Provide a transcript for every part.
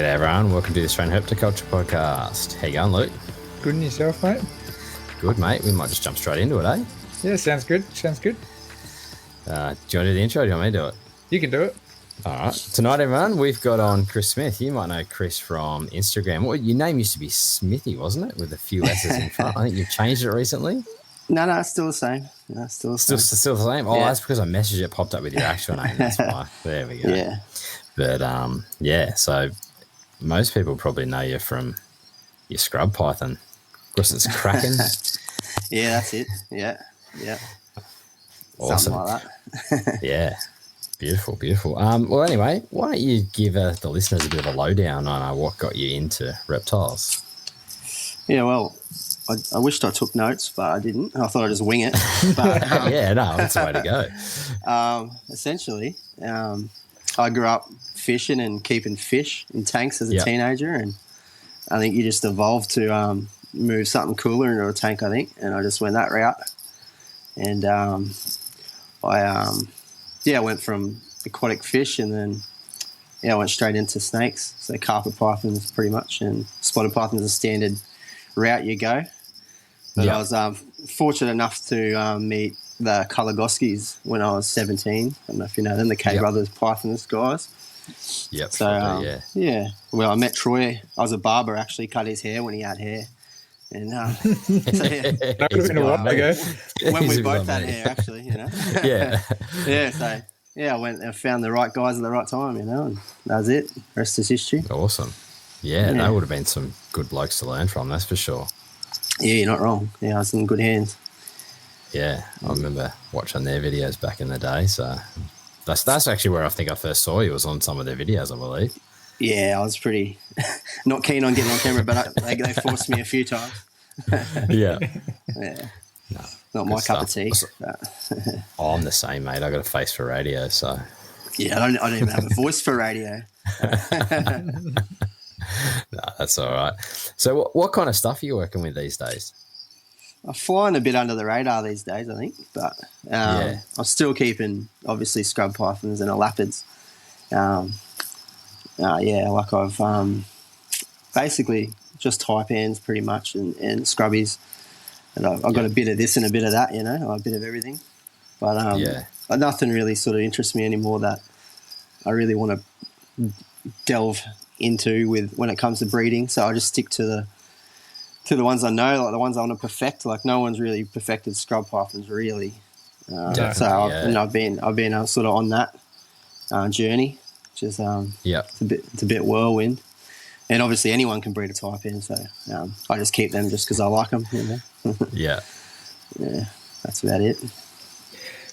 G'day everyone, welcome to the Australian Herpetoculture podcast. How you going, Luke? Good and yourself, mate? Good, mate. We might just jump straight into it, eh? Yeah, sounds good. Sounds good. Do you want to do the intro or do you want me to do it? You can do it. All right. Tonight, everyone, we've got on Kris Smith. You might know Kris from Instagram. Well, your name used to be Smithy, wasn't it? With a few letters in front. I think you've changed it recently. No, it's still the same. No, it's still the same. Still the same? Oh, yeah. That's because I messaged it, popped up with your actual name. That's why. There we go. Yeah. But, yeah, so most people probably know you from your scrub python. Of course, it's cracking. Yeah, that's it. Yeah. Awesome. Something like that. Yeah. Beautiful, beautiful. Well, anyway, why don't you give the listeners a bit of a lowdown on what got you into reptiles? Yeah, well, I wished I took notes, but I didn't. I thought I'd just wing it. But, yeah, no, that's the way to go. Essentially, I grew up fishing and keeping fish in tanks as a teenager, and I think you just evolved to move something cooler into a tank, I think, and I just went that route. And I went from aquatic fish and then I went straight into snakes, so carpet pythons pretty much, and spotted pythons is a standard route you go. But I was fortunate enough to meet the Kalagoskis when I was 17. I don't know if you know them, the K Brothers Pythonist guys. Yep. So, yeah. Well, I met Troy. I was a barber, actually, cut his hair when he had hair. And so, yeah. That would have been a while ago. When we both had hair, actually, you know. Yeah. So, I went and found the right guys at the right time, you know, and that was it. Rest is history. Awesome. Yeah, they would have been some good blokes to learn from, that's for sure. Yeah, you're not wrong. Yeah, I was in good hands. Yeah, I remember watching their videos back in the day, so that's actually where I think I first saw you, was on some of their videos, I believe. Yeah, I was pretty not keen on getting on camera, but they forced me a few times. Yeah. Yeah. No, not my cup of tea. I'm the same, mate. I got a face for radio, so. Yeah, I don't even have a voice for radio. No, that's all right. So what kind of stuff are you working with these days? I'm flying a bit under the radar these days, I think, but I'm still keeping, obviously, scrub pythons and elapids. Like I've basically just taipans pretty much and scrubbies. And I've got a bit of this and a bit of that, you know, a bit of everything. But nothing really sort of interests me anymore that I really want to delve into with when it comes to breeding. So I just stick to the ones I know, like the ones I want to perfect. Like no one's really perfected scrub pythons, really. I've been sort of on that journey, which is it's a bit whirlwind. And obviously anyone can breed a taipan, so I just keep them just because I like them. You know? Yeah, that's about it.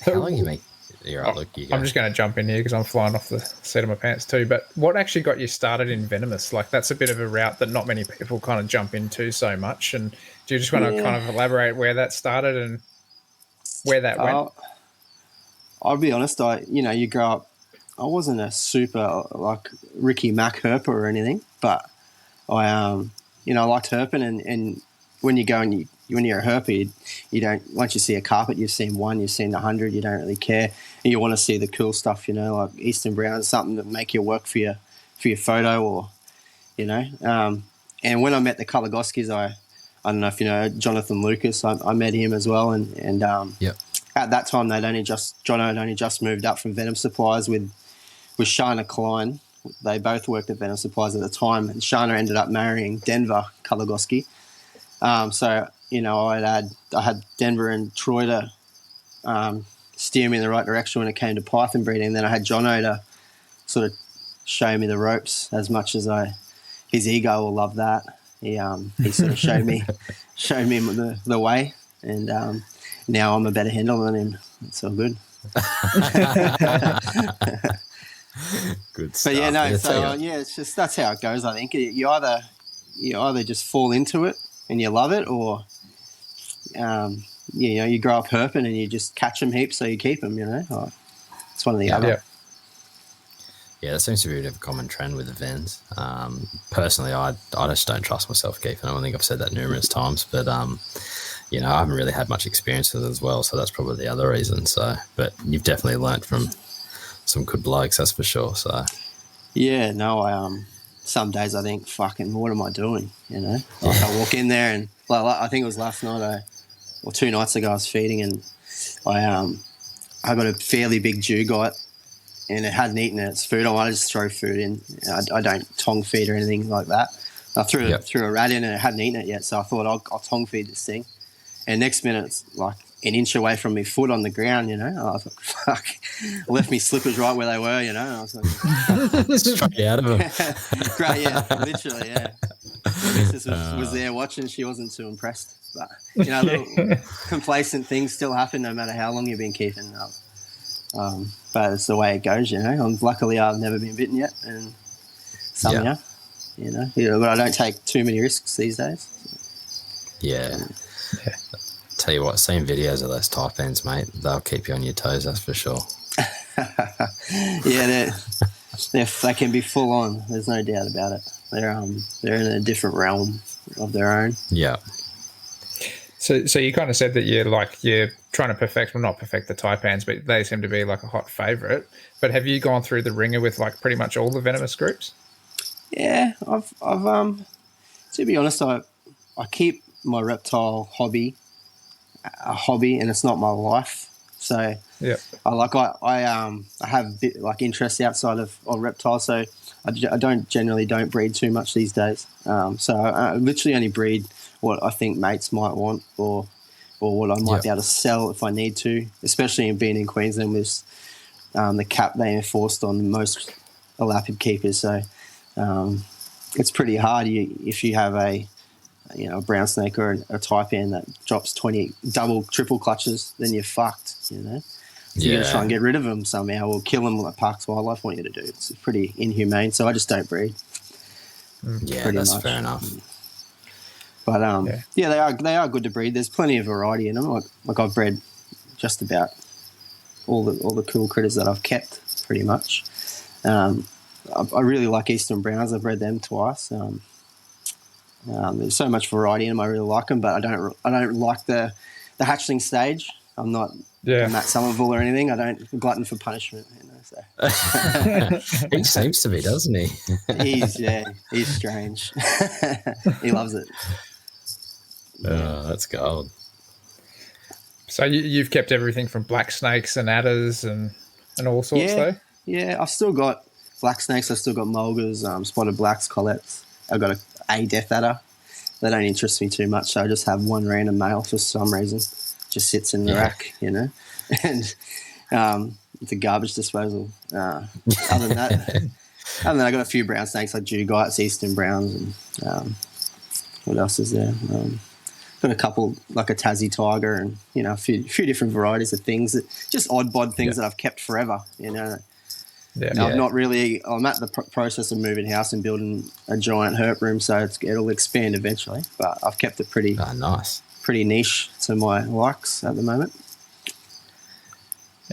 How long you make? I'm just going to jump in here because I'm flying off the seat of my pants too. But what actually got you started in venomous? Like that's a bit of a route that not many people kind of jump into so much. And do you just want to kind of elaborate where that started and where that went? I'll be honest. You grow up. I wasn't a super like Ricky Mack herper or anything, but I liked herping and when you go and when you're a herper, you don't, once you see a carpet, you've seen one, you've seen 100, you don't really care. And you want to see the cool stuff, you know, like Eastern Brown, something that make you work for your photo or, you know. And when I met the Kalagoskis, I don't know if you know Jonathan Lucas, I met him as well. And at that time, Jono had only just moved up from Venom Supplies with Shana Klein. They both worked at Venom Supplies at the time. And Shana ended up marrying Denver Kalagoski. So, you know, I had Denver and Troy to steer me in the right direction when it came to python breeding. And then I had Jono to sort of show me the ropes as much as his ego will love that. He sort of showed me the way. And now I'm a better handler than him. It's all good. Good stuff. But it's just that's how it goes. I think you either just fall into it and you love it, or you grow up herping and you just catch them heaps, so you keep them. You know, it's one or the other. Yeah, that seems to be a bit of a common trend with the Vens. Personally, I just don't trust myself keeping them. I think I've said that numerous times, but I haven't really had much experience with it as well, so that's probably the other reason. So, but you've definitely learnt from some good blokes, that's for sure. So, yeah, no, some days I think, fucking, what am I doing? You know, like I walk in there and like I think it was last night or 2 nights ago I was feeding and I got a fairly big dugite and it hadn't eaten its food. I just throw food in. I don't tong feed or anything like that. I threw a rat in and it hadn't eaten it yet, so I thought I'll tong feed this thing. And next minute it's like an inch away from my foot on the ground, you know. I was like, fuck. I left my slippers right where they were, you know. I was like, straight out of them. Great, yeah, literally, yeah. My missus was there watching. She wasn't too impressed. But, you know, little complacent things still happen no matter how long you've been keeping up. But it's the way it goes, you know. Luckily, I've never been bitten yet. And somehow, you know, but I don't take too many risks these days. Yeah. Tell you what, seeing videos of those taipans, mate, they'll keep you on your toes, that's for sure. Yeah, they can be full on. There's no doubt about it. They're in a different realm of their own. Yeah. So you kind of said that you're trying to perfect, well, not perfect the taipans, but they seem to be like a hot favourite. But have you gone through the ringer with like pretty much all the venomous groups? Yeah, I've to be honest, I keep my reptile hobby a hobby, and it's not my life. So yeah, I have a bit like interests outside of reptiles. So I don't breed too much these days. So I literally only breed what I think mates might want, or what I might be able to sell if I need to. Especially in being in Queensland with the cap they enforced on most elapid keepers. So it's pretty hard if you have a brown snake or a taipan that drops 20 double, triple clutches, then you're fucked, you know. So you got to try and get rid of them somehow or kill them like Parks Wildlife want you to do. It's pretty inhumane, so I just don't breed. Yeah, that's much fair enough. But they are good to breed. There's plenty of variety in them. Like I've bred just about all the cool critters that I've kept, pretty much. I really like Eastern Browns. I've bred them twice. There's so much variety in them. I really like them, but I don't like the hatchling stage. I'm not Matt Somerville or anything. I don't glutton for punishment. You know, so. He seems to be, doesn't he? He's strange. He loves it. Oh, that's gold. So you've kept everything from black snakes and adders and all sorts, though? Yeah, I've still got black snakes. I've still got mulgars, spotted blacks, collets. I've got a death adder. They don't interest me too much, so I just have one random male for some reason. Just sits in the rack, you know. And it's a garbage disposal. Other than that, I got a few brown snakes like dugites, Eastern Browns, and what else is there? Got a couple like a Tassie tiger, and a few different varieties of things that just odd bod things that I've kept forever. You know. I'm not really. I'm at the process of moving house and building a giant herp room, so it'll expand eventually. But I've kept it pretty nice, pretty niche to my likes at the moment.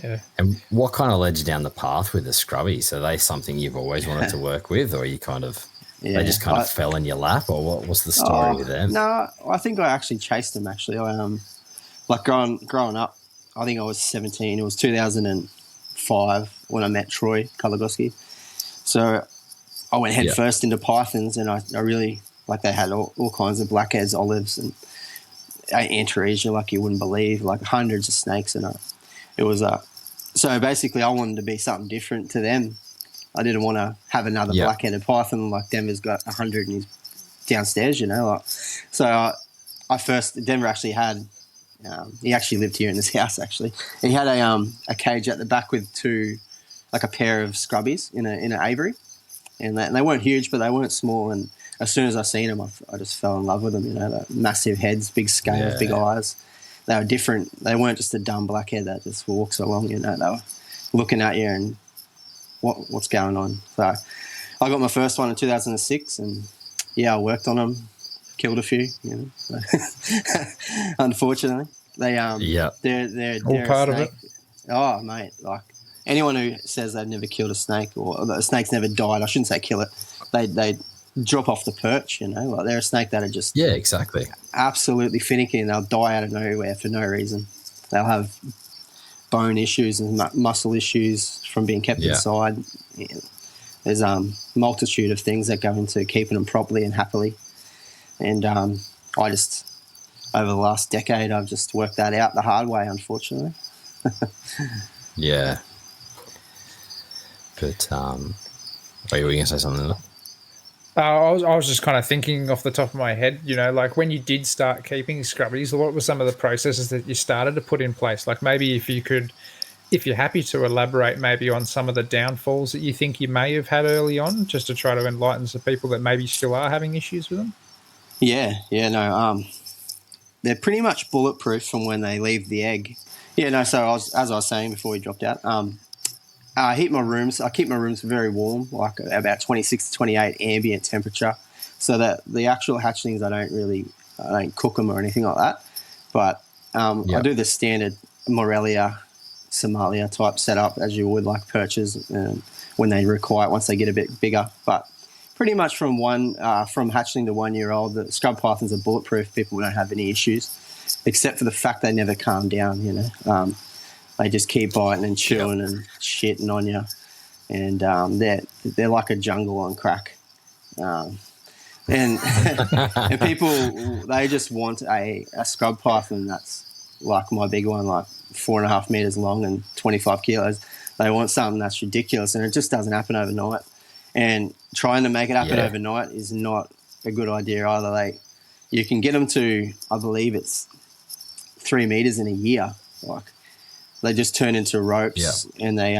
Yeah. And what kind of led you down the path with the scrubbies? Are they something you've always wanted to work with, or you kind of they just kind of fell in your lap, or what was the story with them? No, I think I actually chased them. Actually, I like growing up. I think I was 17. It was 2005 when I met Troy Kalagoski. So I went head first into pythons, and I really they had all kinds of blackheads, olives, and Antaresia like you wouldn't believe, like hundreds of snakes, and it was so basically I wanted to be something different to them. I didn't want to have another black-headed python like Denver's got 100 and he's downstairs, so Denver actually had he actually lived here in this house actually. He had a cage at the back with a pair of scrubbies in an aviary, and they weren't huge but they weren't small, and as soon as I seen them I just fell in love with them. The massive heads, big scales, big eyes. They were different. They weren't just a dumb blackhead that just walks along, they were looking at you and what's going on. So I got my first one in 2006, and I worked on them, killed a few, so. Unfortunately they're all part of it. Oh mate, like anyone who says they've never killed a snake or the snake's never died, I shouldn't say kill it, they drop off the perch, like they're a snake that are just exactly absolutely finicky, and they'll die out of nowhere for no reason. They'll have bone issues and muscle issues from being kept inside. there's multitude of things that go into keeping them properly and happily. And I just, over the last decade, I've just worked that out the hard way, unfortunately. Yeah. But, were you going to say something else? I was just kind of thinking off the top of my head, you know, like when you did start keeping scrubbies, what were some of the processes that you started to put in place? Like maybe if you're happy to elaborate maybe on some of the downfalls that you think you may have had early on, just to try to enlighten some people that maybe still are having issues with them. They're pretty much bulletproof from when they leave the egg. So as I was saying before we dropped out, I keep my rooms very warm, like about 26 to 28 ambient temperature, so that the actual hatchlings, I don't cook them or anything like that. But I do the standard Morelia, Somalia type setup as you would like perches when they require, once they get a bit bigger. But pretty much from hatchling to 1 year old, the scrub pythons are bulletproof. People don't have any issues, except for the fact they never calm down. They just keep biting and chewing and shitting on you, and they're like a jungle on crack. And and people, they just want a scrub python that's like my big one, like 4.5 meters long and 25 kilos. They want something that's ridiculous, and it just doesn't happen overnight. And trying to make it happen overnight is not a good idea either. You can get them to, I believe it's 3 meters in a year. Like, they just turn into ropes, and they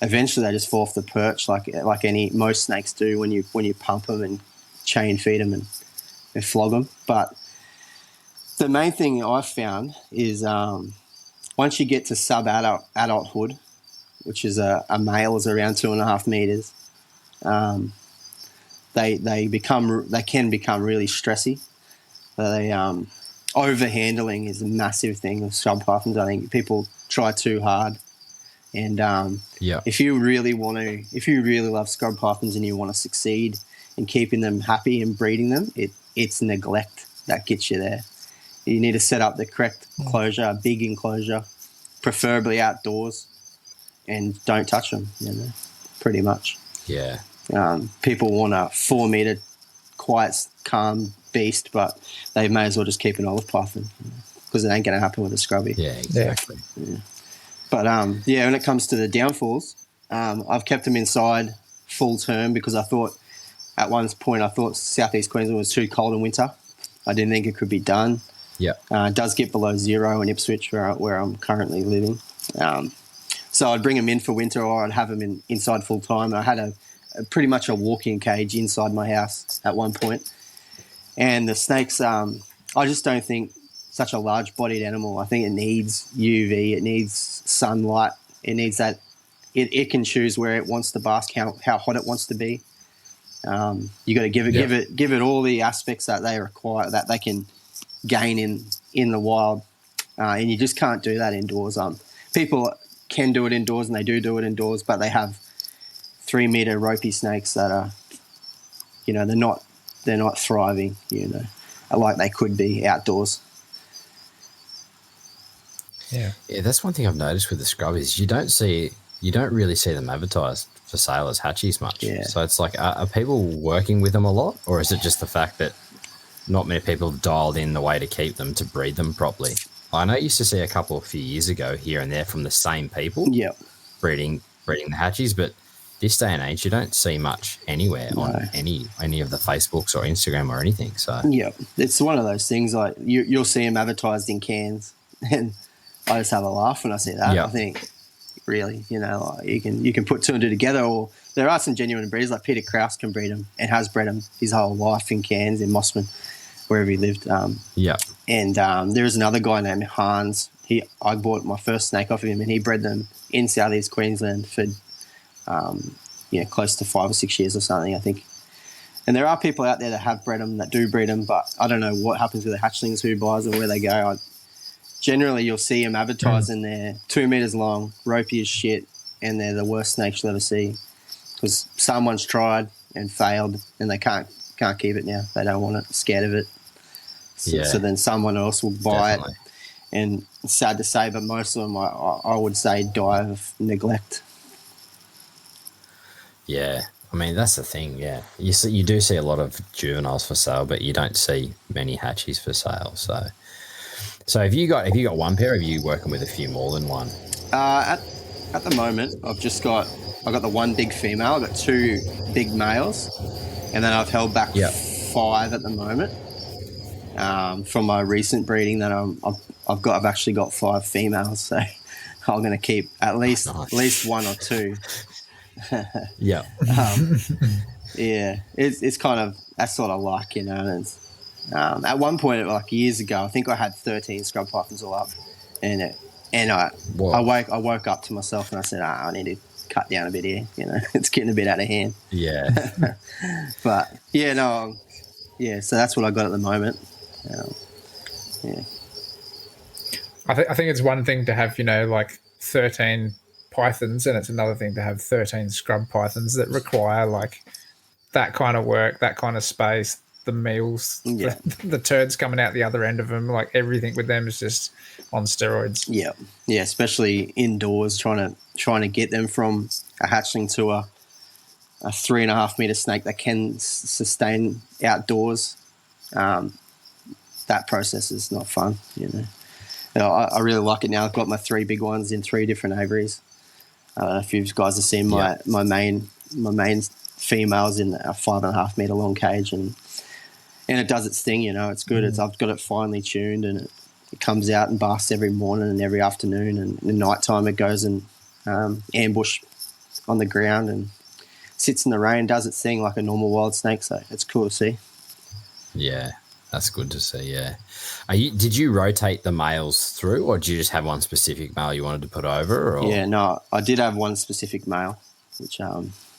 eventually they just fall off the perch like most snakes do when you pump them and chain feed them and flog them. But the main thing I've found is once you get to adulthood, which is a male is around 2.5 meters, they can become really stressy. Overhandling is a massive thing with scrub pythons. I think people try too hard, and if you really love scrub pythons and you want to succeed in keeping them happy and breeding them, it's neglect that gets you there. You need to set up the correct enclosure, a big enclosure, preferably outdoors, and don't touch them. Pretty much. Yeah. People want a 4 meter quiet, calm beast, but they may as well just keep an olive python because it ain't going to happen with a scrubby. Yeah, exactly. Yeah. But when it comes to the downfalls, I've kept them inside full term because at one point I thought Southeast Queensland was too cold in winter. I didn't think it could be done. Yeah. It does get below zero in Ipswich where I'm currently living. So I'd bring them in for winter, or I'd have them inside full time. I had pretty much a walk-in cage inside my house at one point. And the snakes, I just don't think such a large-bodied animal. I think it needs UV, it needs sunlight, it needs that. It can choose where it wants to bask, how hot it wants to be. You got to give it all the aspects that they require, that they can gain in the wild, and you just can't do that indoors. People can do it indoors, and they do it indoors, but they have 3 meter ropey snakes that are, they're not thriving, like they could be outdoors. Yeah, that's one thing I've noticed with the scrubbies. You don't really see them advertised for sale as hatchies much. Yeah. So it's like, are people working with them a lot, or is it just the fact that not many people have dialed in the way to keep them, to breed them properly? I know I used to see a few years ago here and there from the same people breeding the hatchies, but this day and age, you don't see much anywhere on any of the Facebooks or Instagram or anything. So it's one of those things, like you'll see them advertised in cans, and I just have a laugh when I see that. I think, really, like you can put two and two together. Or there are some genuine breeders, like Peter Krause can breed them and has bred them his whole life in cans in Mossman, wherever he lived. And there is another guy named Hans. I bought my first snake off of him, and he bred them in Southeast Queensland for close to 5 or 6 years or something, I think. And there are people out there that have bred them, that do breed them, but I don't know what happens with the hatchlings, who buys them, where they go. Generally, you'll see them advertised, and they're 2 meters long, ropey as shit, and they're the worst snakes you'll ever see because someone's tried and failed, and they can't keep it now. They don't want it, scared of it. So then someone else will buy it. And it's sad to say, but most of them, I would say, die of neglect. Yeah, I mean that's the thing. Yeah, you do see a lot of juveniles for sale, but you don't see many hatchies for sale. So have you got one pair? Or are you working with a few more than one? At the moment, I got the one big female, I've got two big males, and then I've held back Yeah. 5 at the moment. From my recent breeding, that I've actually got 5 females, so I'm going to keep at least Nice. 1 or 2. Yeah. Yeah, it's kind of that's what I like, you know. And at one point, like years ago, I think I had 13 scrub pythons all up, and I Whoa. woke up to myself and I said, I need to cut down a bit here. You know, it's getting a bit out of hand. Yeah. But yeah, no, yeah. So that's what I got at the moment. Yeah. I think it's one thing to have, you know, like 13 pythons, and it's another thing to have 13 scrub pythons that require like that kind of work, that kind of space, the meals, Yeah. the turds coming out the other end of them, like everything with them is just on steroids. Yeah, yeah, especially indoors, trying to get them from a hatchling to a 3.5 meter snake that can sustain outdoors. That process is not fun, you know. I really like it now. I've got my 3 big ones in 3 different aviaries. I don't know if you guys have seen my main females in a 5.5 meter long cage, and it does its thing, you know. It's good. I've got it finely tuned, and it comes out and basks every morning and every afternoon, and at night time it goes and ambush on the ground and sits in the rain, does its thing like a normal wild snake. So it's cool to see. Yeah, that's good to see. Yeah. Did you rotate the males through, or did you just have one specific male you wanted to put over? Or? Yeah, no, I did have one specific male, which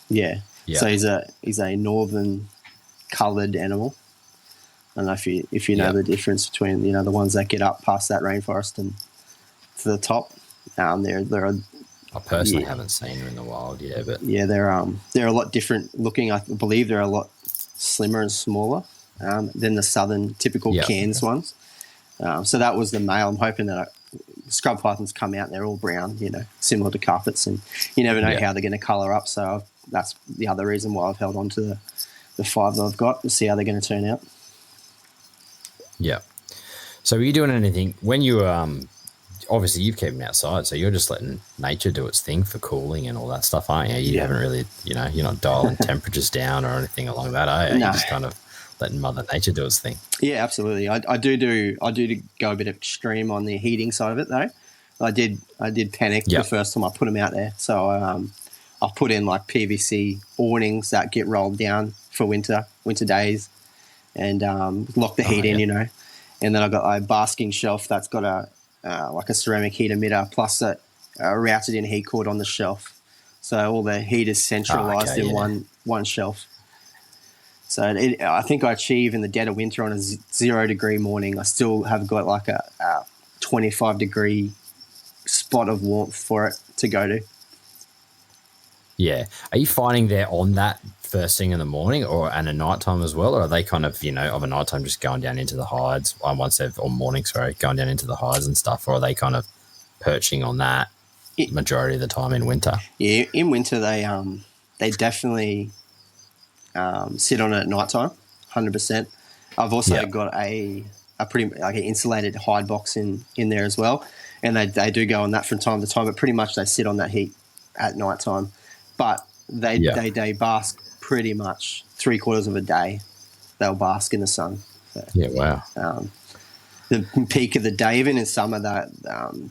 yeah. So he's a northern coloured animal. I don't know if you know the difference between, you know, the ones that get up past that rainforest and to the top. They're I personally haven't seen them in the wild, but they're a lot different looking. I believe they're a lot slimmer and smaller than the southern typical Cairns ones. So that was the male. I'm hoping that scrub pythons come out and they're all brown, you know, similar to carpets, and you never know how they're going to colour up. So that's the other reason why I've held on to the 5 that I've got, to see how they're going to turn out. Yeah. So are you doing anything when you obviously you've kept them outside, so you're just letting nature do its thing for cooling and all that stuff, aren't you? You haven't really, you know, you're not dialing temperatures down or anything along that, are you? No. You're just kind of letting Mother Nature do its thing. Yeah, absolutely. I do go a bit extreme on the heating side of it, though. I did panic the first time I put them out there, so I put in like PVC awnings that get rolled down for winter days, and lock the heat in, you know. And then I got a basking shelf that's got like a ceramic heat emitter plus a routed in heat cord on the shelf, so all the heat is centralized in one shelf. So I think I achieve in the dead of winter on a 0 degree morning, I still have got like a 25 degree spot of warmth for it to go to. Yeah. Are you finding they're on that first thing in the morning and at night time as well? Or are they kind of, you know, of a night time just going down into the hides or morning, going down into the hides and stuff? Or are they kind of perching on that majority of the time in winter? Yeah, in winter they definitely sit on it at night time, 100%. I've also got a pretty like an insulated hide box in there as well, and they do go on that from time to time, but pretty much they sit on that heat at night time. But they bask pretty much 3/4 of a day. They'll bask in the sun. So, wow. The peak of the day, even in summer, that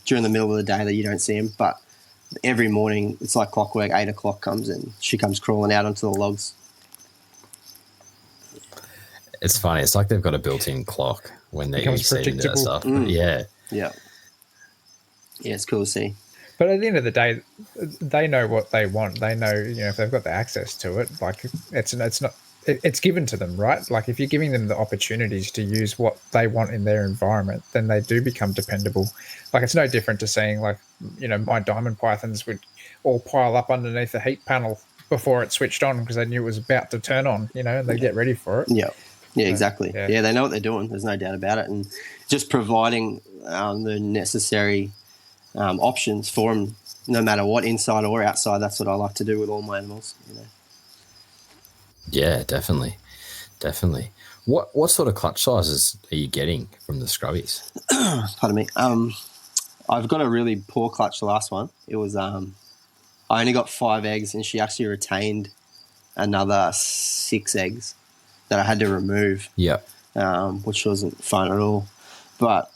during the middle of the day that you don't see them, but every morning it's like clockwork. 8 o'clock comes and she comes crawling out onto the logs. It's funny. It's like they've got a built-in clock when they see into that stuff. Yeah, it's cool to see. But at the end of the day, they know what they want. They know, you know, if they've got the access to it, like it's given to them, right? Like if you're giving them the opportunities to use what they want in their environment, then they do become dependable. Like it's no different to saying, like, you know, my diamond pythons would all pile up underneath the heat panel before it switched on because they knew it was about to turn on, you know, and they get ready for it. Yeah, exactly. Yeah, they know what they're doing. There's no doubt about it. And just providing the necessary options for them, no matter what, inside or outside. That's what I like to do with all my animals. You know. Yeah, definitely. Definitely. What sort of clutch sizes are you getting from the scrubbies? Pardon me. I've got a really poor clutch. The last one. It was I only got 5 eggs, and she actually retained another 6 eggs that I had to remove, Yeah. which wasn't fun at all. But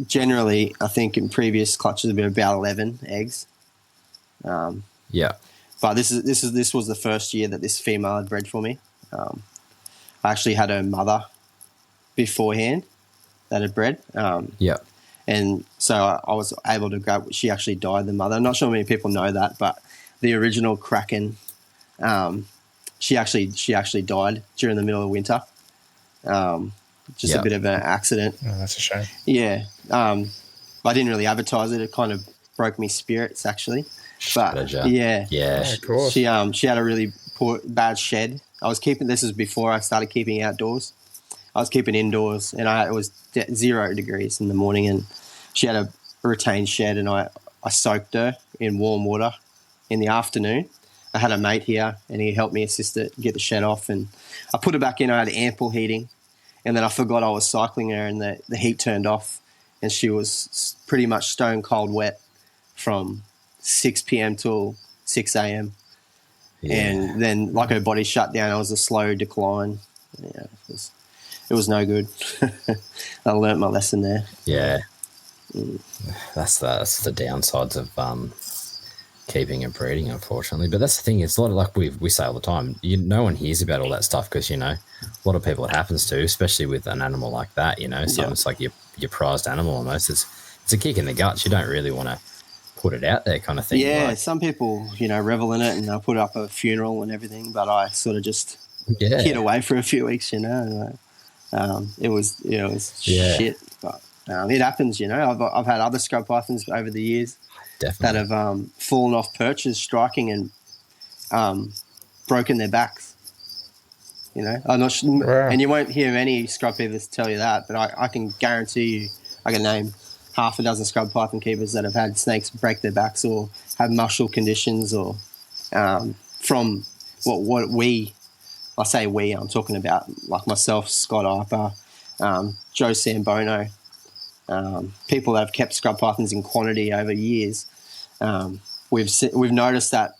generally, I think in previous clutches have been about 11 eggs. Yeah. But this was the first year that this female had bred for me. I actually had her mother beforehand that had bred. Yeah. And so I was able to grab. She actually died, the mother. I'm not sure many people know that, but the original Kraken, she actually died during the middle of winter. Just a bit of an accident. Oh, that's a shame. Yeah. I didn't really advertise it. It kind of broke me spirits, actually. But yeah, of course. she had a really bad shed. This was before I started keeping outdoors. I was keeping indoors, and it was 0 degrees in the morning, and she had a retained shed, and I soaked her in warm water in the afternoon. I had a mate here, and he helped me assist it, get the shed off, and I put her back in. I had ample heating, and then I forgot I was cycling her, and the heat turned off, and she was pretty much stone cold wet from 6 p.m. till 6 a.m. Yeah. And then, like, her body shut down. It was a slow decline. Yeah, it was no good. I learnt my lesson there. Yeah. That's the downsides of keeping and breeding, unfortunately. But that's the thing. It's a lot of, like we say all the time, no one hears about all that stuff because, a lot of people it happens to, especially with an animal like that, So it's like your prized animal almost. It's a kick in the guts. You don't really want to put it out there kind of thing. Yeah, some people, revel in it and they'll put up a funeral and everything, but I sort of just hid away for a few weeks, It was shit, but it happens, I've had other scrub pythons over the years that have fallen off perches striking and broken their backs. I'm not sure, wow. And you won't hear many scrub keepers tell you that, but I can guarantee you, I can name half a dozen scrub python keepers that have had snakes break their backs or have muscle conditions or from what I say we, I'm talking about like myself, Scott Harper, Joe Sambono, people that have kept scrub pythons in quantity over years. We've noticed that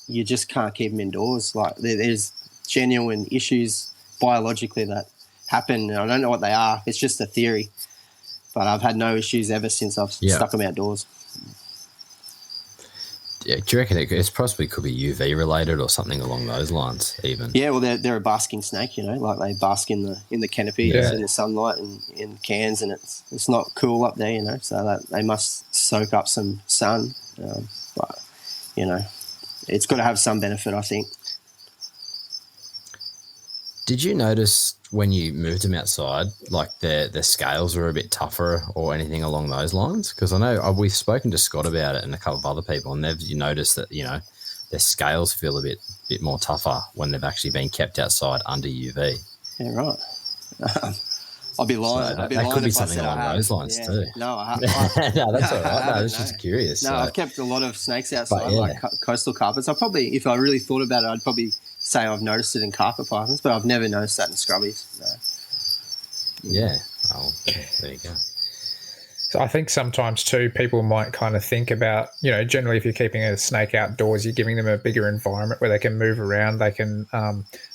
you just can't keep them indoors. Like there's genuine issues biologically that happen, and I don't know what they are. It's just a theory, but I've had no issues ever since I've stuck them outdoors. Yeah, do you reckon it possibly could be UV related or something along those lines even? Yeah, well, they're a basking snake, like they bask in the canopy, in the sunlight and in cans, and it's not cool up there, so that they must soak up some sun. But, it's got to have some benefit, I think. Did you notice when you moved them outside, like their scales were a bit tougher or anything along those lines? Because I know we've spoken to Scott about it and a couple of other people, and you noticed that their scales feel a bit more tougher when they've actually been kept outside under UV. Yeah, right. I'll be lying. So that could be something along those lines too. No, no, that's all right. I was just curious. No, I've kept a lot of snakes outside, like coastal carpets. If I really thought about it, I'd probably say I've noticed it in carpet pythons, but I've never noticed that in scrubbies. No. Yeah. Oh, there you go. So I think sometimes too, people might kind of think about, generally if you're keeping a snake outdoors, you're giving them a bigger environment where they can move around. They can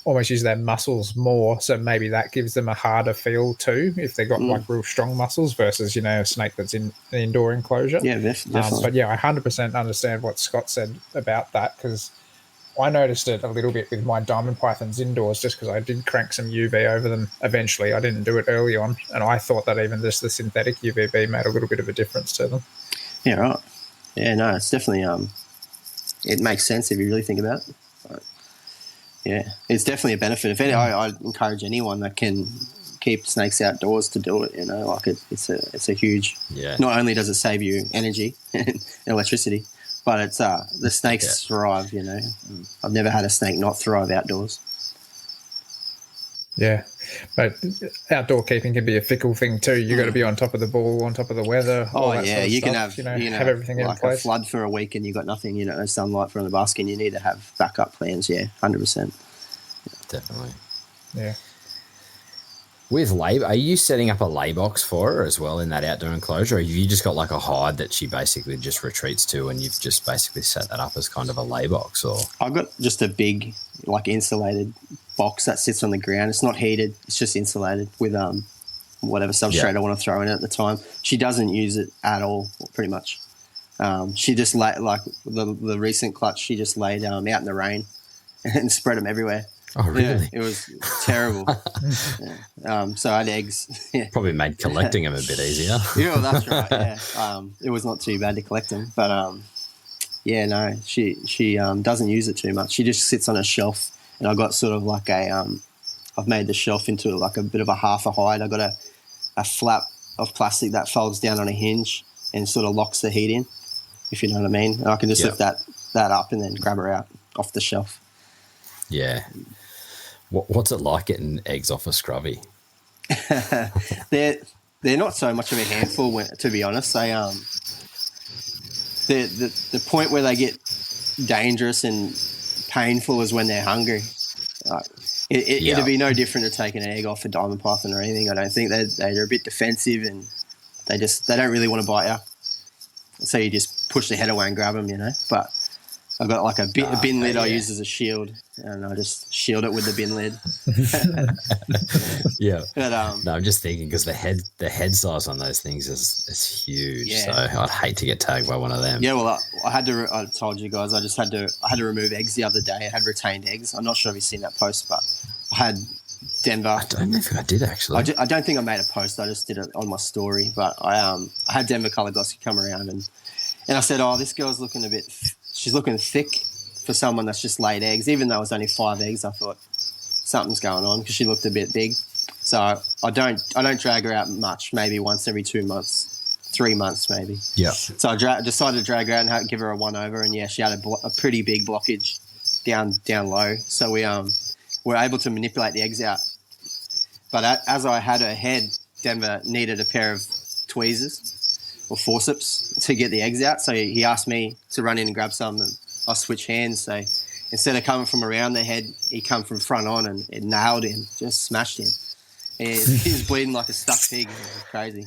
almost use their muscles more. So maybe that gives them a harder feel too, if they've got like real strong muscles versus, a snake that's in an indoor enclosure. Yeah, definitely. But yeah, I 100% understand what Scott said about that, because I noticed it a little bit with my diamond pythons indoors just because I did crank some UV over them eventually. I didn't do it early on, and I thought that even just the synthetic UVB made a little bit of a difference to them. Yeah, right. Yeah, no, it's definitely it makes sense if you really think about it. But, yeah, it's definitely a benefit. I encourage anyone that can keep snakes outdoors to do it. Like it's a huge. Yeah. Not only does it save you energy and electricity, but it's the snakes thrive, I've never had a snake not thrive outdoors. Yeah, but outdoor keeping can be a fickle thing too. You got to be on top of the ball, on top of the weather. Oh yeah, you can have have everything like in place. A flood for a week and you got nothing, no sunlight from the basket. You need to have backup plans. Yeah, 100%. definitely. Yeah. With lay, are you setting up a lay box for her as well in that outdoor enclosure, or have you just got like a hide that she basically just retreats to, and you've just basically set that up as kind of a lay box? Or I've got just a big, like, insulated box that sits on the ground. It's not heated. It's just insulated with whatever substrate I want to throw in at the time. She doesn't use it at all, pretty much. She just like the recent clutch. She just laid out in the rain and spread them everywhere. oh, really? Yeah, it was terrible. So I had eggs. Yeah. Probably made collecting them a bit easier. Yeah, well, that's right. Yeah, it was not too bad to collect them, but yeah, no, she doesn't use it too much. She just sits on a shelf, and I got sort of like I've made the shelf into like a bit of a half a hide. I got a flap of plastic that folds down on a hinge and sort of locks the heat in, if you know what I mean. And I can just lift that up and then grab her out off the shelf. Yeah. What's it like getting eggs off a scrubby? They're not so much of a handful, to be honest. They the point where they get dangerous and painful is when they're hungry. It'd be no different to taking an egg off a diamond python or anything. I don't think they're a bit defensive, and they don't really want to bite you. So you just push the head away and grab them, you know. But I've got like a bin lid I use as a shield, and I just shield it with the bin lid. Yeah. But, no, I'm just thinking because the head size on those things is huge. Yeah. So I'd hate to get tagged by one of them. Yeah, well, I told you guys, I had to remove eggs the other day. I had retained eggs. I'm not sure if you've seen that post, but I had Denver. I don't know if I did actually. I don't think I made a post. I just did it on my story. But I had Denver Colour Glossy come around, and I said, oh, this girl's looking she's looking thick for someone that's just laid eggs. Even though it was only 5 eggs, I thought something's going on because she looked a bit big. So I don't drag her out much, maybe once every 2 months, 3 months maybe. Yeah. So I decided to drag her out and give her a one over, and yeah, she had a pretty big blockage down low. So we were able to manipulate the eggs out. But as I had her head, Denver needed a pair of tweezers or forceps to get the eggs out. So he asked me to run in and grab some, and I switch hands. So instead of coming from around the head, he come from front on, and it nailed him, just smashed him. He was bleeding like a stuck pig. It was crazy.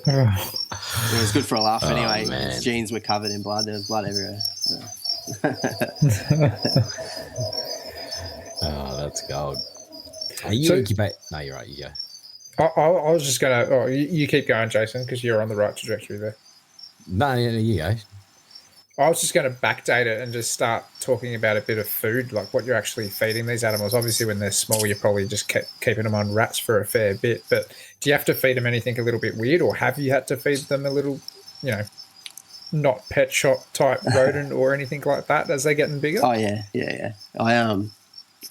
It was good for a laugh anyway. Man. His jeans were covered in blood. There was blood everywhere. Oh, that's gold. Are you incubate? No, you're right. You go. I was just going to... Oh, you keep going, Jason, because you're on the right trajectory there. No, you go. I was just going to backdate it and just start talking about a bit of food, like what you're actually feeding these animals. Obviously, when they're small, you're probably just keeping them on rats for a fair bit. But do you have to feed them anything a little bit weird, or have you had to feed them a little, not pet shop type rodent or anything like that as they're getting bigger? Oh, yeah.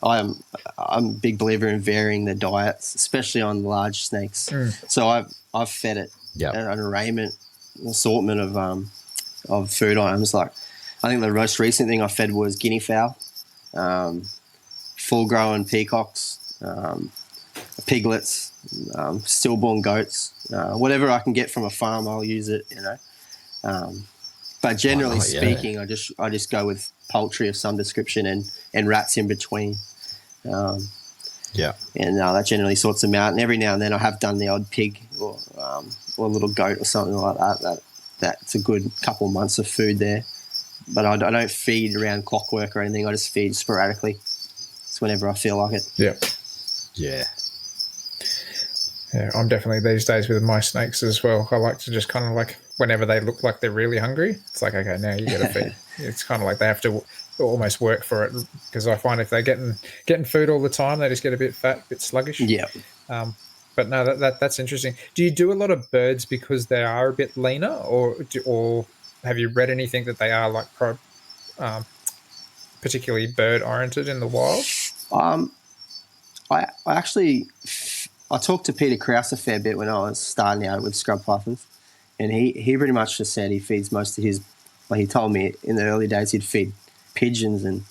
I'm a big believer in varying the diets, especially on large snakes. So I've fed it an assortment of food items. Like I think the most recent thing I fed was guinea fowl, full grown peacocks, piglets, stillborn goats, whatever I can get from a farm, I'll use it. But generally speaking, I just go with poultry of some description and rats in between. And that generally sorts them out. And every now and then I have done the odd pig or a little goat or something like that. That's a good couple of months of food there. But I don't feed around clockwork or anything. I just feed sporadically. It's whenever I feel like it. Yeah. Yeah. Yeah, I'm definitely these days with my snakes as well. I like to just kind of like whenever they look like they're really hungry, it's like, okay, now you got to feed. It's kind of like they have to almost work for it, because I find if they're getting food all the time, they just get a bit fat, a bit sluggish. Yeah. But no, that's interesting. Do you do a lot of birds because they are a bit leaner, or have you read anything that they are like particularly bird oriented in the wild? I talked to Peter Krause a fair bit when I was starting out with scrub pythons, and he pretty much just said he feeds most of his. Like he told me in the early days he'd feed pigeons and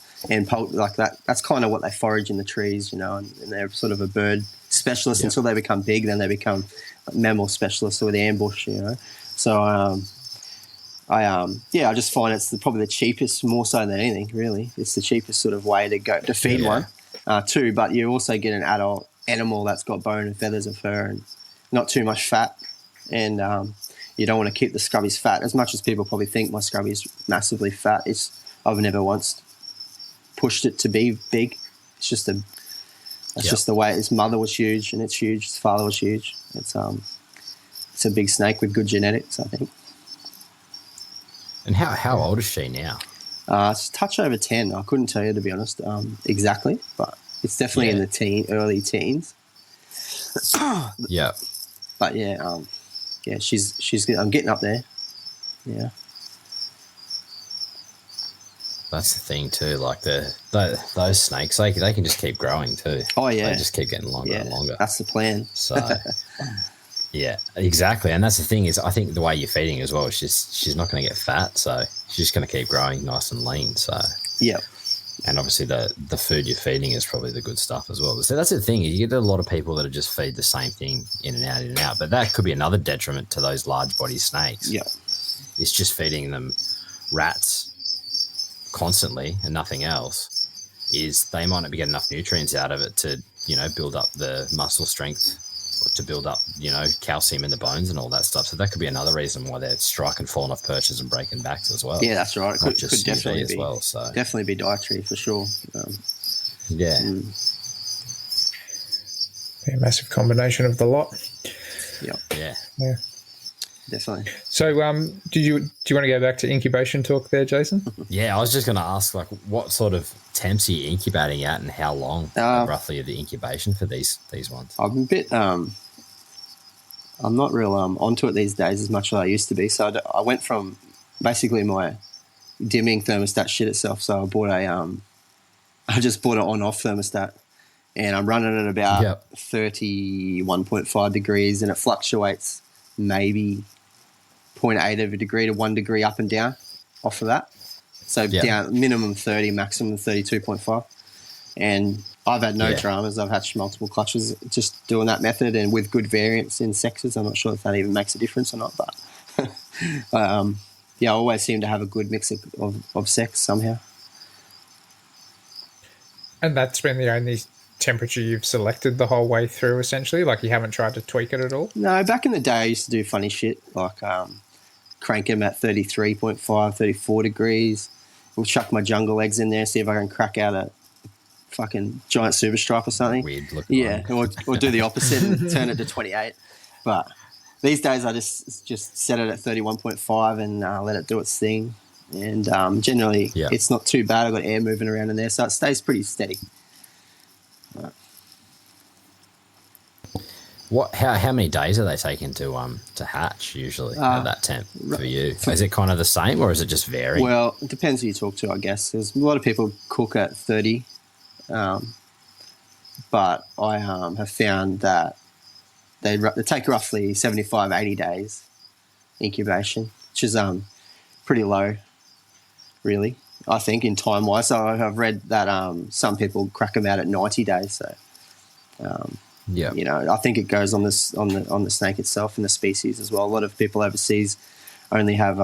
poultry like that. That's kind of what they forage in the trees, and they're sort of a bird specialist until they become big. Then they become mammal specialists or the ambush, So I just find it's probably the cheapest, more so than anything, really. It's the cheapest sort of way to go to feed one, too. But you also get an adult animal that's got bone and feathers and fur and not too much fat. And you don't want to keep the scrubbies fat as much as people probably think my scrubby's massively fat. I've never once pushed it to be big. It's just just the way its mother was huge and it's huge. Its father was huge. It's a big snake with good genetics, I think. And how old is she now? It's a touch over 10. I couldn't tell you, to be honest, exactly, but it's definitely in the early teens. Yeah. But she's I'm getting up there. Yeah. That's the thing too. Like those snakes, they can just keep growing too. Oh yeah. They just keep getting longer and longer. That's the plan. So yeah, exactly. And that's the thing is, I think the way you're feeding as well, she's not going to get fat, so she's just going to keep growing nice and lean. So yeah. And obviously the food you're feeding is probably the good stuff as well. So that's the thing. You get a lot of people that just feed the same thing in and out. But that could be another detriment to those large body snakes. Yeah. It's just feeding them rats constantly and nothing else. Is they might not be getting enough nutrients out of it to, build up the muscle strength, or to build up, calcium in the bones and all that stuff. So that could be another reason why they're striking, falling off perches and breaking backs as well. Yeah, that's right. It could definitely be as well. So definitely be dietary for sure. Yeah, massive combination of the lot. Yeah. Definitely. So, do you want to go back to incubation talk there, Jason? Yeah, I was just going to ask, like, what sort of temps are you incubating at, and how long roughly are the incubation for these ones? I'm a bit. I'm not real onto it these days as much as I used to be. So I went from basically my dimming thermostat shit itself. So I bought I just bought an on-off thermostat, and I'm running at about 31.5 degrees, and it fluctuates maybe 0.8 of a degree to 1 degree up and down off of that. So down minimum 30, maximum 32.5. And I've had no dramas. I've hatched multiple clutches just doing that method, and with good variance in sexes. I'm not sure if that even makes a difference or not, but I always seem to have a good mix of sex somehow. And that's been the only temperature you've selected the whole way through, essentially? Like, you haven't tried to tweak it at all? No, back in the day I used to do funny shit, like crank them at 33.5, 34 degrees. We'll chuck my jungle eggs in there, see if I can crack out a fucking giant super stripe or something. Weird looking. Yeah, or do the opposite and turn it to 28. But these days I just set it at 31.5 and let it do its thing. And generally it's not too bad. I've got air moving around in there, so it stays pretty steady. How many days are they taking to hatch usually at that temp for you? Is it kind of the same, or is it just vary? Well, it depends who you talk to, I guess. There's a lot of people cook at 30, but I have found that they take roughly 75, 80 days incubation, which is pretty low, really, I think, in time-wise. So I've read that some people crack them out at 90 days, so... I think it goes on the snake itself and the species as well. A lot of people overseas only have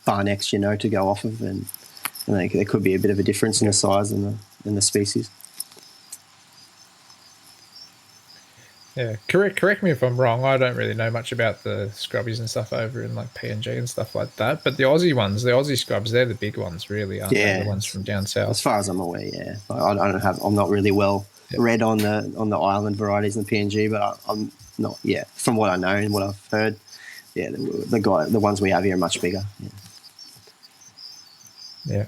bar necks, to go off of, and there could be a bit of a difference in the size and the species. Yeah, correct me if I'm wrong. I don't really know much about the scrubbies and stuff over in like PNG and stuff like that. But the Aussie scrubs, they're the big ones, really, aren't they? The ones from down south. As far as I'm aware, yeah. I'm not really well read on the island varieties in PNG, but I'm not. Yeah, from what I know and what I've heard, the ones we have here are much bigger. Yeah.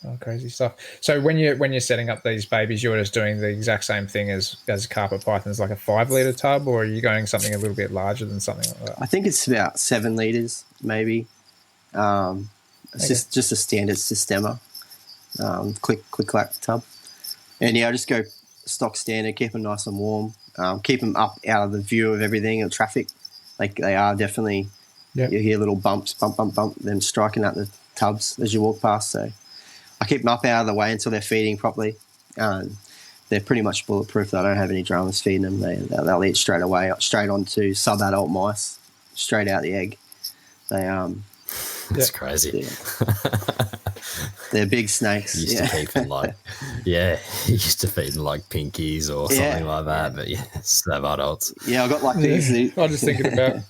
Oh, crazy stuff. So when you're setting up these babies, you're just doing the exact same thing as carpet pythons, like a 5-litre tub, or are you going something a little bit larger than something like that? I think it's about 7 litres, maybe. It's just a standard Systema, click-clack tub. And I just go stock standard, keep them nice and warm, keep them up out of the view of everything and traffic. Like they are definitely, you hear little bumps, bump, them striking at the tubs as you walk past. So I keep them up out of the way until they're feeding properly. They're pretty much bulletproof. I don't have any dramas feeding them. They'll eat straight away, straight onto sub-adult mice, straight out the egg. They That's crazy. they're big snakes. He used to keep them like, he used to feed them like pinkies or something like that. But so adults. Yeah, I got like these. I'm just thinking about.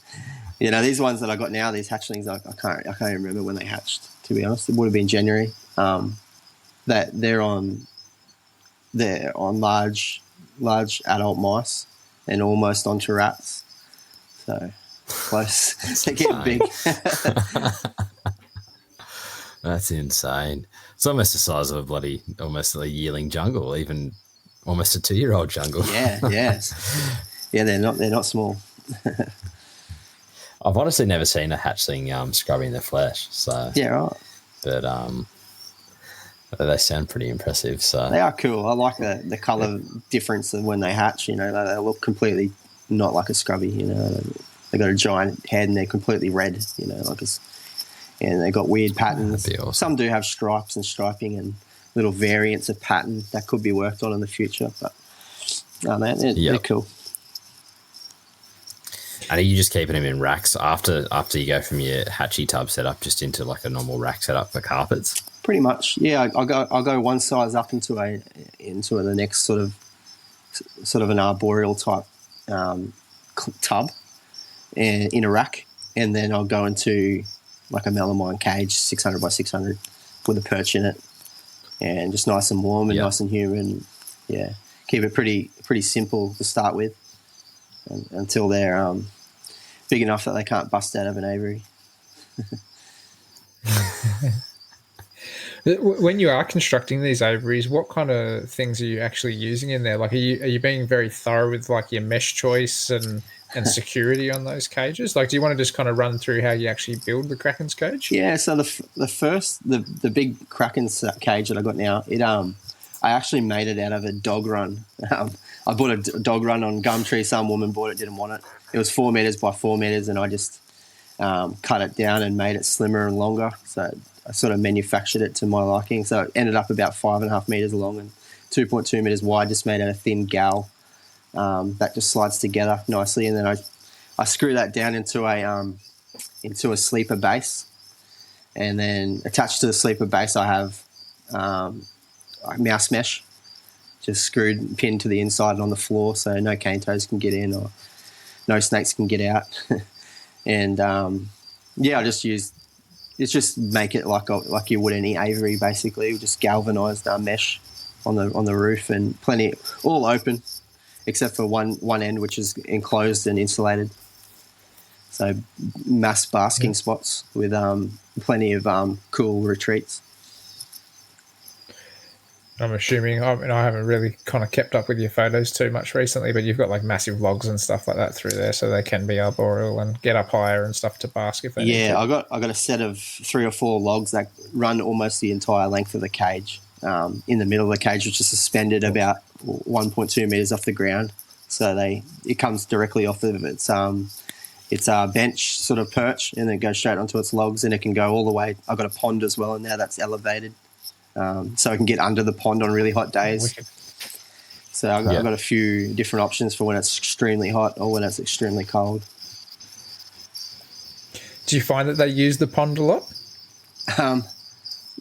These ones that I got now, these hatchlings. I can't even remember when they hatched. To be honest, it would have been January. That they're on large adult mice and almost onto rats. So close. They're getting big. That's insane. It's almost the size of almost a yearling jungle, even almost a 2-year-old jungle. They're not small. I've honestly never seen a hatchling scrubbing their flesh. So right. But they sound pretty impressive. So they are cool. I like the colour difference of when they hatch. They look completely not like a scrubby. They got a giant head and they're completely red. And they got weird patterns. That'd be awesome. Some do have stripes and striping and little variants of pattern that could be worked on in the future. But they're cool. And are you just keeping them in racks after you go from your hatchy tub setup just into like a normal rack setup for carpets? Pretty much, yeah. I'll go one size up into the next sort of an arboreal type tub and in a rack, and then I'll go into like a melamine cage, 600 by 600, with a perch in it, and just nice and warm and nice and humid. And, keep it pretty simple to start with, until they're big enough that they can't bust out of an aviary. When you are constructing these aviaries, what kind of things are you actually using in there? Like, are you being very thorough with like your mesh choice and security on those cages? Like, do you want to just kind of run through how you actually build the Kraken's cage? Yeah. So the big Kraken's cage that I got now, I actually made it out of a dog run. I bought a dog run on Gumtree. Some woman bought it, didn't want it. It was 4 meters by 4 meters, and I just cut it down and made it slimmer and longer. So I sort of manufactured it to my liking. So it ended up about 5.5 meters long and 2.2 meters wide, just made out of thin gal that just slides together nicely. And then I screw that down into a sleeper base, and then attached to the sleeper base I have mouse mesh, just screwed and pinned to the inside and on the floor, so no cane toads can get in or no snakes can get out. And I just make it like you would any aviary, basically. Just galvanized mesh on the roof, and plenty all open except for one end which is enclosed and insulated. So mass basking spots with plenty of cool retreats. I'm assuming, I haven't really kind of kept up with your photos too much recently, but you've got like massive logs and stuff like that through there, so they can be arboreal and get up higher and stuff to bask if they need to. Yeah, I got a set of 3 or 4 logs that run almost the entire length of the cage, in the middle of the cage, which is suspended about 1.2 meters off the ground. So it comes directly off of its a bench sort of perch, and then goes straight onto its logs, and it can go all the way. I've got a pond as well, and now that's elevated. So I can get under the pond on really hot days. So I've got a few different options for when it's extremely hot or when it's extremely cold. Do you find that they use the pond a lot?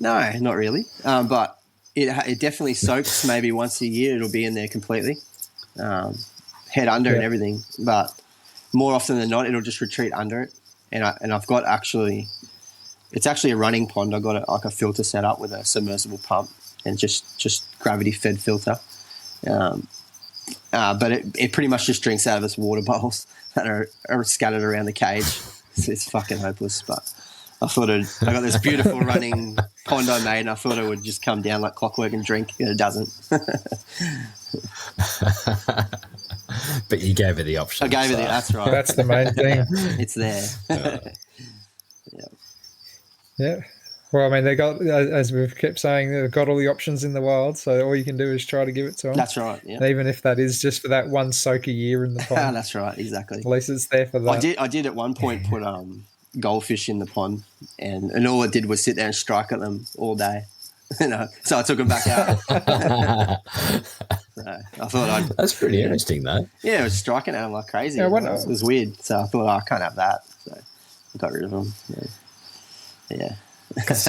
No, not really. But it definitely soaks maybe once a year. It'll be in there completely, head under and everything. But more often than not, it'll just retreat under it. And I've got it's actually a running pond. I got a filter set up with a submersible pump and just gravity fed filter. But it pretty much just drinks out of its water bowls that are scattered around the cage. It's fucking hopeless. But I got this beautiful running pond I made, and I thought it would just come down like clockwork and drink, and it doesn't. But you gave it the option. I gave it that's right. That's the main thing. It's there. Yeah. Well, I mean, they got, as we've kept saying, they've got all the options in the wild, so all you can do is try to give it to them. That's right, yeah. Even if that is just for that one soak a year in the pond. That's right, exactly. At least it's there for that. I did at one point put goldfish in the pond, and all it did was sit there and strike at them all day. So I took them back out. So I thought That's pretty interesting, though. Yeah, it was striking at them like crazy. Yeah, it was weird. So I thought, I can't have that. So got rid of them. Yeah.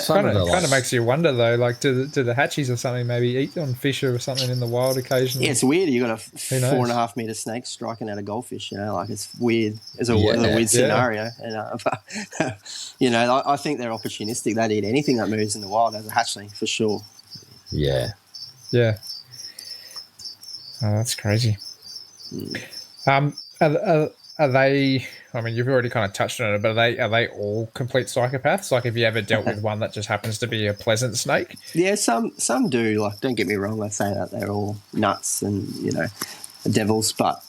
Kind of makes you wonder though. Like, do the hatchies or something maybe eat on fish or something in the wild occasionally? Yeah, it's weird. You got a 4.5 meter snake striking at a goldfish. Like it's weird. It's a weird scenario. And I think they're opportunistic. They'd eat anything that moves in the wild as a hatchling for sure. Yeah. Yeah. Oh, that's crazy. Are they? I mean, you've already kind of touched on it, but are they all complete psychopaths? Like, have you ever dealt with one that just happens to be a pleasant snake? Yeah, some do. Like, don't get me wrong. I say that they're all nuts and devils, but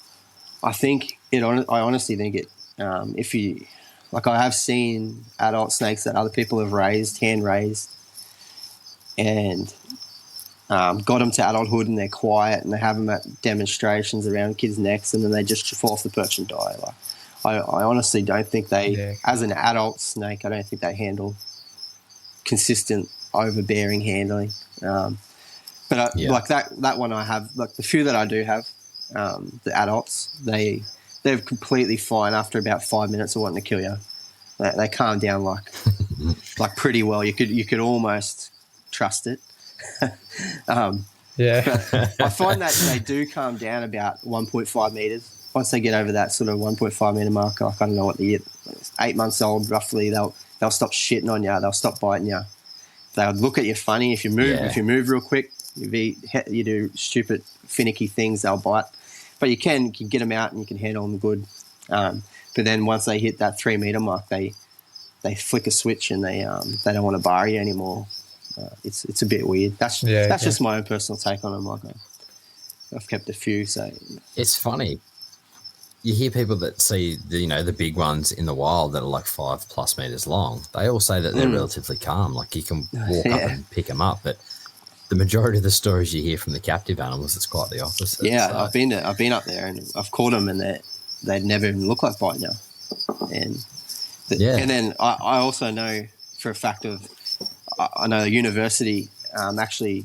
I think I honestly think it. If you like, I have seen adult snakes that other people have hand raised, and got them to adulthood, and they're quiet, and they have them at demonstrations around kids' necks, and then they just fall off the perch and die. Like, I honestly don't think they, as an adult snake, I don't think they handle consistent overbearing handling. But like that one I have, like the few that I do have, the adults, they're completely fine after about 5 minutes of wanting to kill you. They calm down like pretty well. You could almost trust it. But I find that they do calm down about 1.5 meters. Once they get over that sort of 1.5 meter mark, like I don't know what they get, 8 months old roughly, they'll stop shitting on you. They'll stop biting you. They'll look at you funny if you move. If you move real quick, you do stupid finicky things, they'll bite. But you can get them out and you can handle them good. But then once they hit that 3 meter mark, they flick a switch and they don't want to bar you anymore. It's a bit weird. That's just my own personal take on them. Like I've kept a few, so it's funny. You hear people that see the big ones in the wild that are like 5+ meters long. They all say that they're relatively calm. Like you can walk up and pick them up, but the majority of the stories you hear from the captive animals, it's quite the opposite. Yeah, so. I've been up there and I've caught them, and they never even look like biting you. And then I also know for a fact I know the university actually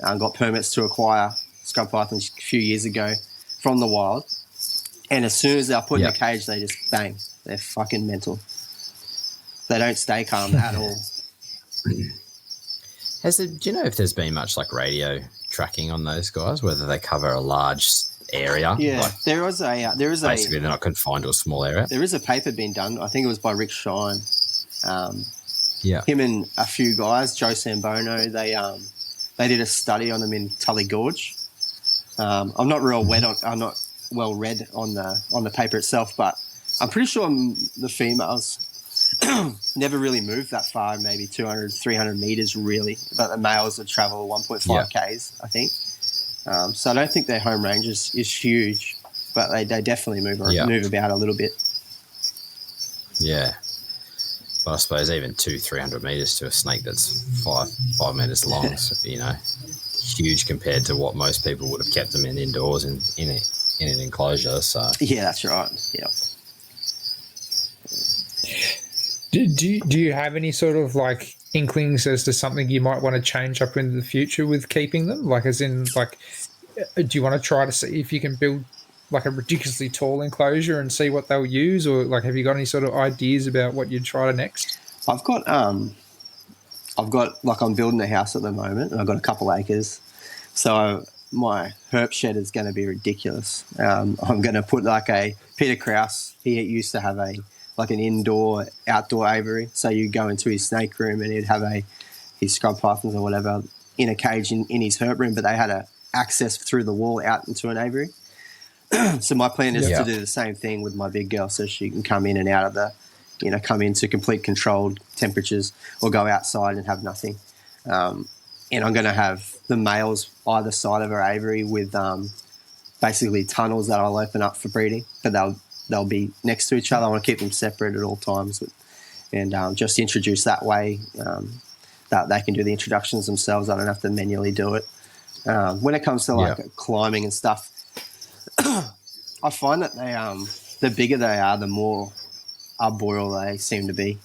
got permits to acquire scrub pythons a few years ago from the wild, and as soon as they're put in a cage, they just bang. They're fucking mental. They don't stay calm at all. Do you know if there's been much like radio tracking on those guys, whether they cover a large area? Yeah, like, there is basically they're not confined to a small area. There is a paper being done. I think it was by Rick Shine. Him and a few guys, Joe Sambono, they did a study on them in Tully Gorge. I'm not well read on the paper itself, but I'm pretty sure the females never really moved that far, maybe 200, 300 meters really, but the males would travel 1.5 Ks, I think. So I don't think their home range is huge, but they definitely move about a little bit. Yeah. But I suppose even 200-300 meters to a snake that's 5 meters long, huge compared to what most people would have kept them indoors in an enclosure. So yeah, that's right. Yeah. Do you have any sort of like inklings as to something you might want to change up into the future with keeping them? Like, as in, like, do you want to try to see if you can build like a ridiculously tall enclosure and see what they'll use, or like have you got any sort of ideas about what you'd try next? I've got like, I'm building a house at the moment, and I've got a couple acres, so my herp shed is going to be ridiculous. I'm going to put like a Peter Krause. He used to have an outdoor aviary. So you go into his snake room and he'd have his scrub pythons or whatever in a cage in his herp room, but they had access through the wall out into an aviary. So my plan is to do the same thing with my big girl, so she can come in and out of come into complete controlled temperatures, or go outside and have nothing. And I'm going to have the males either side of her aviary with basically tunnels that I'll open up for breeding, but they'll be next to each other. I want to keep them separate at all times, and just introduce that way, that they can do the introductions themselves. I don't have to manually do it. When it comes to climbing and stuff, I find that the bigger they are, the more arboreal they seem to be.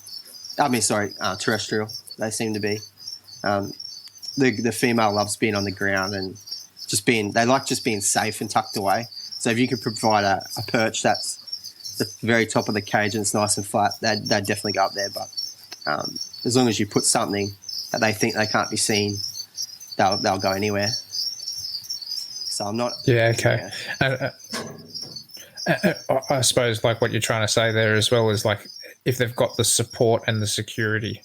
Terrestrial they seem to be. The female loves being on the ground and they like just being safe and tucked away. So if you could provide a perch that's the very top of the cage and it's nice and flat, they'd definitely go up there. But as long as you put something that they think they can't be seen, they'll go anywhere. So I'm not. Yeah. Okay. Yeah. I suppose like what you're trying to say there as well is like if they've got the support and the security,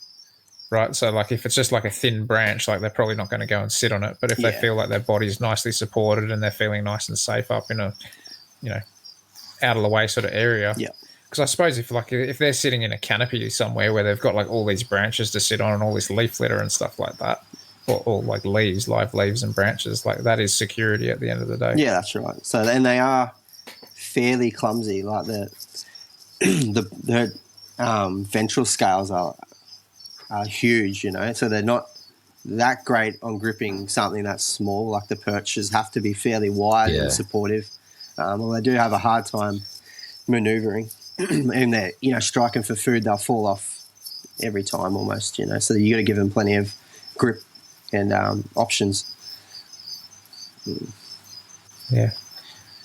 right? So like if it's just like a thin branch, like they're probably not going to go and sit on it. But if they feel like their body's nicely supported and they're feeling nice and safe up in a, out of the way sort of area. Yeah. Because I suppose if they're sitting in a canopy somewhere where they've got like all these branches to sit on and all this leaf litter and stuff like that, or like leaves, live leaves and branches, like that is security at the end of the day. Yeah, that's right. So then they are fairly clumsy. Like the ventral scales are huge, so they're not that great on gripping something that's small. Like the perches have to be fairly wide and supportive. Well, they do have a hard time manoeuvring. And they're, striking for food, they'll fall off every time almost, So you got to give them plenty of grip and options. Yeah.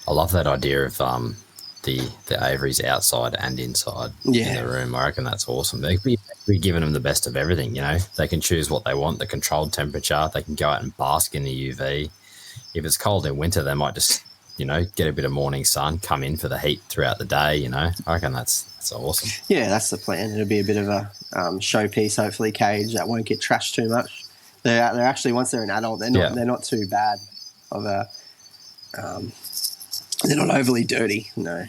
I love that idea of the aviaries outside and inside in the room. I reckon that's awesome. We're giving them the best of everything, They can choose what they want, the controlled temperature. They can go out and bask in the UV. If it's cold in winter, they might just, get a bit of morning sun, come in for the heat throughout the day, I reckon that's awesome. Yeah, that's the plan. It'll be a bit of a showpiece, hopefully, cage that won't get trashed too much. They're actually, once they're an adult, they're not too bad of a they're not overly dirty, no.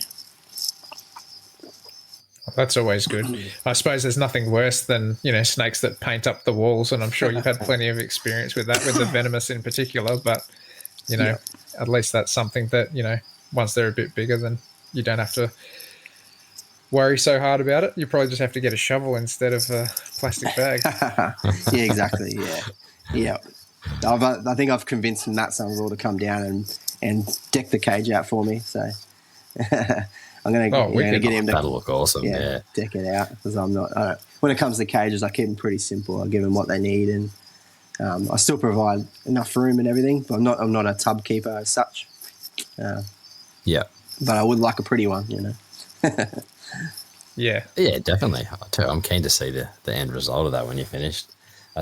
That's always good. I suppose there's nothing worse than, snakes that paint up the walls, and I'm sure you've had plenty of experience with that, with the venomous in particular, but, at least that's something that, once they're a bit bigger, then you don't have to worry so hard about it. You probably just have to get a shovel instead of a plastic bag. Yeah, exactly, yeah. I think I've convinced Matt Sunderall to come down and deck the cage out for me, so... I'm going to get him to... That'll look awesome, yeah. Deck it out, because when it comes to cages, I keep them pretty simple. I give them what they need, and I still provide enough room and everything, but I'm not a tub keeper as such. Yeah. But I would like a pretty one, Yeah. Yeah, definitely. I'm keen to see the end result of that when you're finished.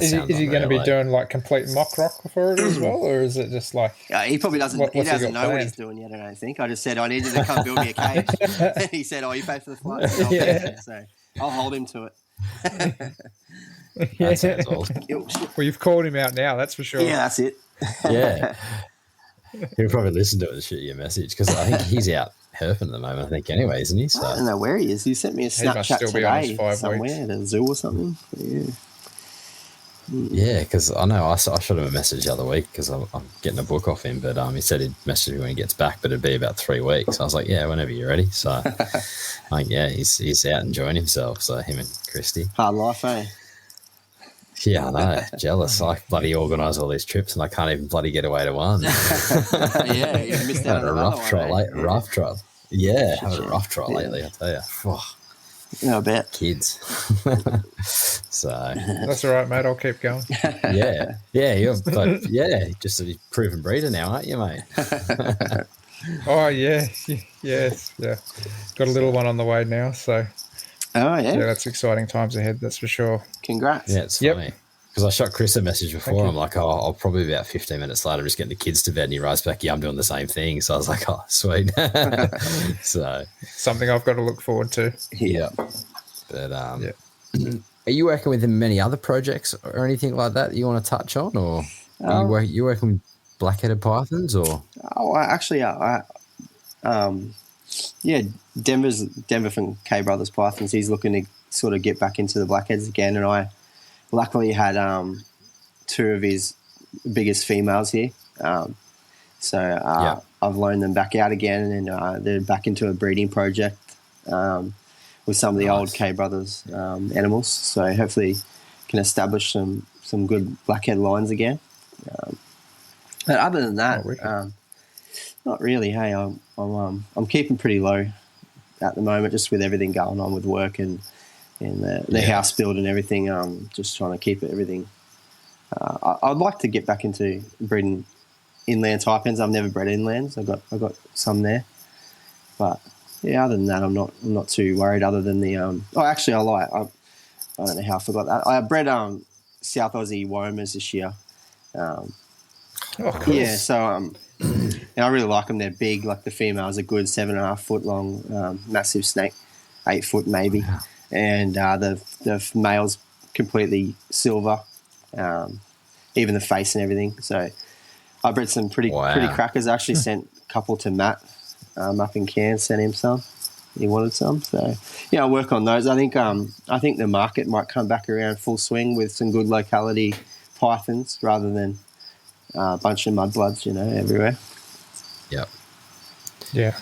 Is he going to be doing like complete mock rock for it as well, or is it just like... he probably doesn't know what he's doing yet, I don't think. I just said, I need you to come build me a cage. And he said, he paid for the flight. So I'll hold him to it. That sounds awesome. Well, you've called him out now, that's for sure. Yeah, that's it. Yeah. He'll probably listen to it and shoot you a message, because I think he's out herping at the moment, I think, anyway, isn't he? So I don't know where he is. He sent me a Snapchat today somewhere at a zoo or something. Yeah. Yeah, because I know I shot him a message the other week because I'm getting a book off him, but he said he'd message me when he gets back, but it'd be about 3 weeks. I was like, yeah, whenever you're ready. So, he's out enjoying himself. So him and Christy. Hard life, eh? Yeah, I know. Jealous. I bloody organise all these trips and I can't even bloody get away to one. Yeah, you missed out on a rough trot lately. Rough trot. Yeah, had a rough trot lately, I tell you. I bet. Kids. So that's all right, mate. I'll keep going. Yeah, just a proven breeder now, aren't you, mate? Oh yeah. Got a little one on the way now, so. Oh yeah. Yeah, that's exciting times ahead. That's for sure. Congrats. Yeah, it's funny because I shot Chris a message before. I'm like, I'll probably be about 15 minutes later, just getting the kids to bed, and he writes back, yeah, I'm doing the same thing. So I was like, oh, sweet. So something I've got to look forward to. Yeah. But are you working with many other projects or anything like that you want to touch on, or are you working with black-headed pythons, or? Oh, actually, Denver from K Brothers Pythons. He's looking to sort of get back into the blackheads again, and I luckily had 2 of his biggest females here. So I've loaned them back out again, and they're back into a breeding project with some of the old K Brothers animals. So hopefully can establish some good blackhead lines again. But other than that, not really. Hey, I'm keeping pretty low at the moment, just with everything going on with work and the house build and everything. Just trying to keep everything. I'd like to get back into breeding inland taipans. I've never bred inlands. I've got some there, but yeah, other than that, I'm not too worried. Other than the actually, I lie. I don't know how I forgot that. I bred South Aussie Womas this year. Cool. Yeah, so and I really like them. They're big. Like the females are good, 7.5 foot long, massive snake, 8 foot maybe, Wow. and the male's completely silver, even the face and everything. So I bred some pretty crackers. I actually sent a couple to Matt up in Cairns. Sent him some. He wanted some, so yeah, I'll work on those. I think the market might come back around full swing with some good locality pythons rather than a bunch of mudbloods, everywhere. Yep. Yeah.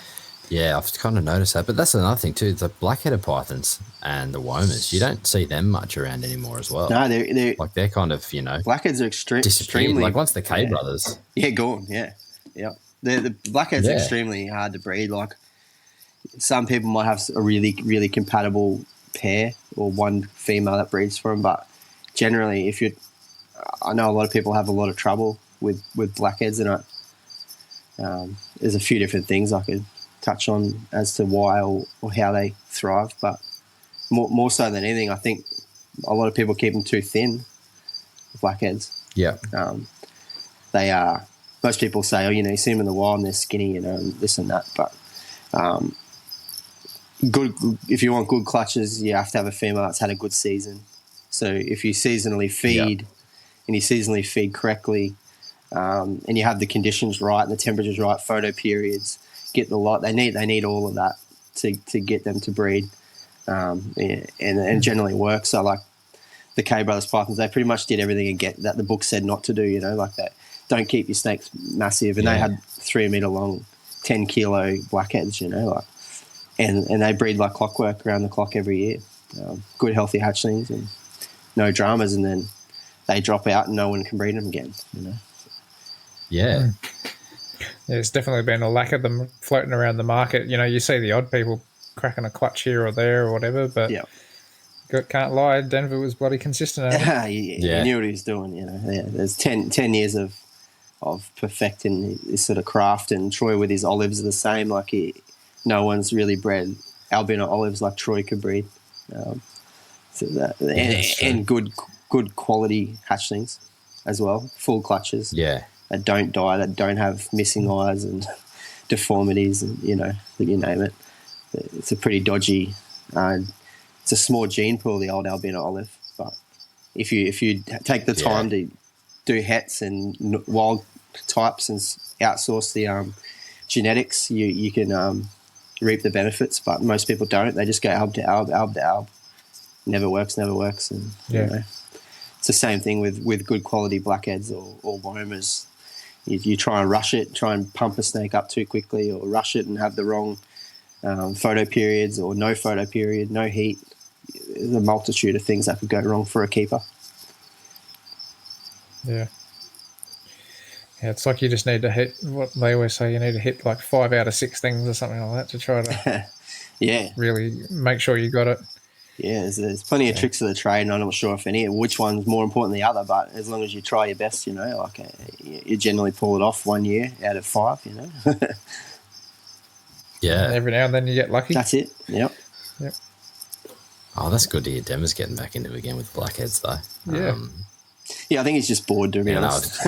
Yeah, I've kind of noticed that. But that's another thing too. The black-headed pythons and the womas, you don't see them much around anymore as well. No, they're kind of, blackheads are extremely like once the K brothers. Yeah, gone. Yeah. The blackheads are extremely hard to breed. Like some people might have a really, really compatible pair or one female that breeds for them, but generally, I know a lot of people have a lot of trouble with blackheads, and there's a few different things I could touch on as to why or how they thrive, but more so than anything, I think a lot of people keep them too thin, blackheads. Yeah. They are. Most people say, you see them in the wild and they're skinny, and this and that, but good. If you want good clutches, you have to have a female that's had a good season. So if you seasonally feed and you seasonally feed correctly, and you have the conditions right and the temperatures right, photo periods, get the lot. They need all of that to get them to breed, and generally work. So like the K Brothers pythons, they pretty much did everything and get that the book said not to do. Like that. Don't keep your snakes massive, and they had 3 meter long, 10 kilo blackheads. And they breed like clockwork around the clock every year. Good healthy hatchlings and no dramas, and then they drop out and no one can breed them again. Yeah. There's definitely been a lack of them floating around the market. You see the odd people cracking a clutch here or there or whatever, but can't lie, Denver was bloody consistent. He knew what he was doing. There's 10 years of perfecting this sort of craft, and Troy with his olives are the same. Like no one's really bred albino olives like Troy could breed. And good quality hatchlings as well, full clutches. Yeah. That don't die, that don't have missing eyes and deformities, and you name it. It's a pretty dodgy. It's a small gene pool, the old albino olive. But if you take the time to do hets and wild types and outsource the genetics, you can reap the benefits. But most people don't. They just go alb to alb. Never works, and it's the same thing with good quality blackheads or womas. You try and rush it, try and pump a snake up too quickly, or rush it and have the wrong photo periods, or no photo period, no heat. There's a multitude of things that could go wrong for a keeper. Yeah, it's like you just need to hit what they always say. You need to hit like 5 out of 6 things or something like that to try to really make sure you got it. Yeah, there's plenty of tricks of the trade, and I'm not sure which one's more important than the other. But as long as you try your best, you generally pull it off 1 year out of 5. Yeah. And every now and then you get lucky. That's it. Yep. Oh, that's good to hear. Denver's getting back into it again with blackheads, though. Yeah. Yeah, I think he's just bored, to be honest.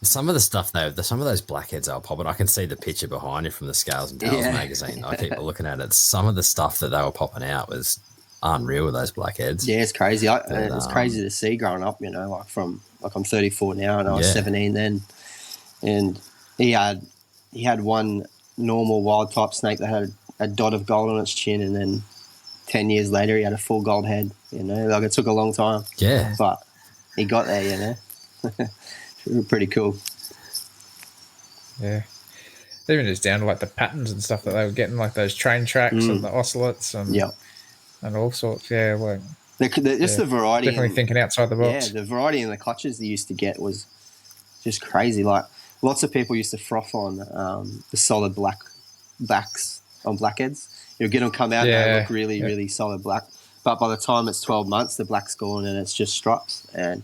Some of the stuff, though, some of those blackheads are popping. I can see the picture behind you from the Scales and Tails magazine. I keep looking at it. Some of the stuff that they were popping out was unreal with those blackheads. Yeah, it's crazy. It's crazy to see growing up, I'm 34 now, and I was 17 then. And he had one normal wild type snake that had a dot of gold on its chin, and then 10 years later he had a full gold head. It took a long time. Yeah. But he got there, Pretty cool. Yeah. Even just down to like the patterns and stuff that they were getting, like those train tracks and the ocelots and all sorts. Yeah, like the variety. Definitely thinking outside the box. Yeah, the variety in the clutches they used to get was just crazy. Like lots of people used to froth on the solid black backs on blackheads. You'll get them come out and they look really, really solid black. But by the time it's 12 months, the black's gone and it's just stripes. And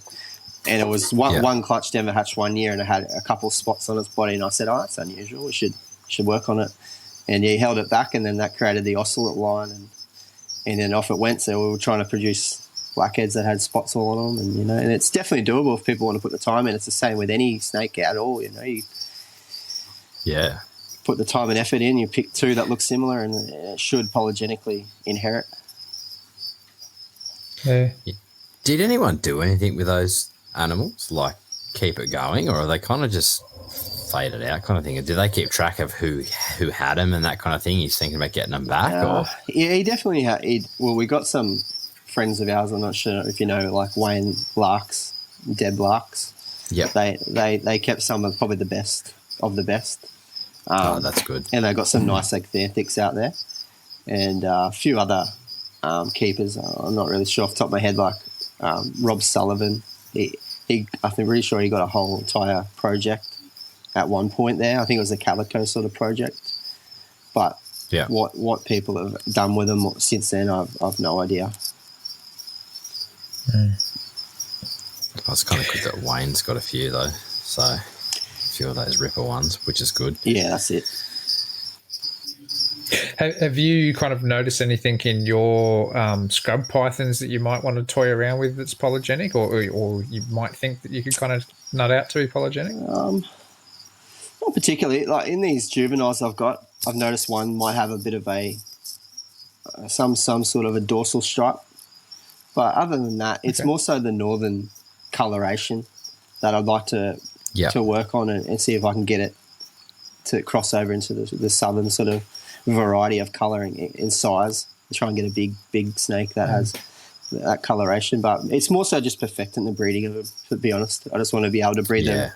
it was one clutch Denver hatched 1 year, and it had a couple of spots on its body. And I said, "Oh, that's unusual. We should should work on it. And he held it back, and then that created the ocelot line, and then off it went. So we were trying to produce blackheads that had spots all on them, and and it's definitely doable if people want to put the time in. It's the same with any snake at all, you put the time and effort in, you pick two that look similar, and it should polygenically inherit. Yeah. Did anyone do anything with those animals, like keep it going, or are they kind of just faded out kind of thing? Do they keep track of who had them and that kind of thing? He's thinking about getting them back? Yeah, he definitely had. Well, we got some friends of ours, I'm not sure if you know, like Wayne Larks, Deb Larks. Yeah. They kept some of probably the best of the best. That's good. And they got some nice Xanthics out there, and a few other keepers. I'm not really sure off the top of my head, like Rob Sullivan. I'm really sure he got a whole entire project at one point there. I think it was a Calico sort of project. But what people have done with them since then, I've no idea. It's kind of good that Wayne's got a few though. So a few of those Ripper ones, which is good. Yeah, that's it. Have you kind of noticed anything in your scrub pythons that you might want to toy around with that's polygenic, or you might think that you could kind of nut out to be polygenic? Not particularly. Like in these juveniles I've noticed one might have a bit of some sort of a dorsal stripe, but other than that, it's more so the northern coloration that I'd like to work on and see if I can get it to cross over into the southern sort of variety of colouring in size. Try and get a big snake that has that coloration, but it's more so just perfecting the breeding of them, to be honest. I just want to be able to breed them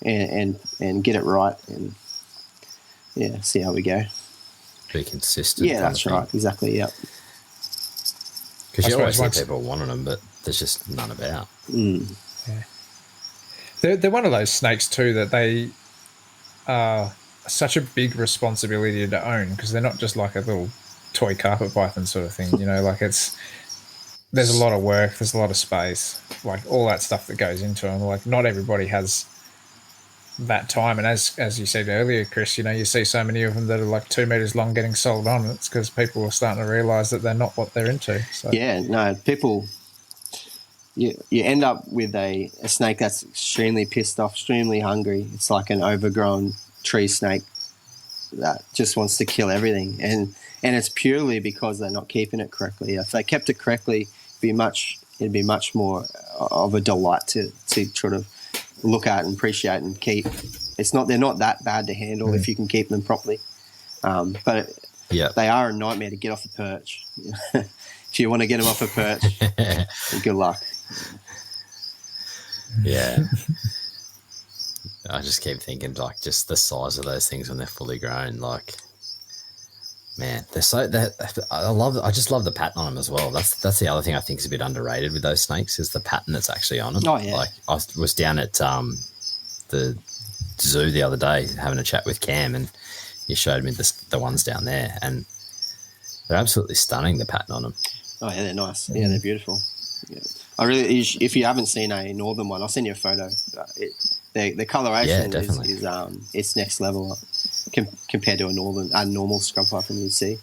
and get it right, and see how we go. Be consistent. Yeah, that's right. Exactly. Yeah. Because you always see people wanting them, but there's just none about. Yeah. They're one of those snakes too that they are such a big responsibility to own, because they're not just like a little toy carpet python sort of thing. Like there's a lot of work, there's a lot of space, like all that stuff that goes into them. Like not everybody has that time, and as you said earlier, Kris, you see so many of them that are like 2 meters long getting sold on. It's because people are starting to realize that they're not what they're into. So. Yeah, no, people. You end up with a snake that's extremely pissed off, extremely hungry. It's like an overgrown tree snake that just wants to kill everything, and it's purely because they're not keeping it correctly. If they kept it correctly, it'd be much more of a delight to sort of look at and appreciate and keep. They're not that bad to handle if you can keep them properly, but they are a nightmare to get off a perch. If you want to get them off a perch, good luck. Yeah. I just keep thinking, like, just the size of those things when they're fully grown. Like, man, I just love the pattern on them as well. That's the other thing I think is a bit underrated with those snakes, is the pattern that's actually on them. Oh yeah. Like, I was down at the zoo the other day having a chat with Cam, and he showed me the ones down there, and they're absolutely stunning, the pattern on them. Oh yeah, they're nice. Yeah, they're beautiful. Yeah. If you haven't seen a northern one, I'll send you a photo. The coloration is it's next level compared to a normal scrub python you'd see.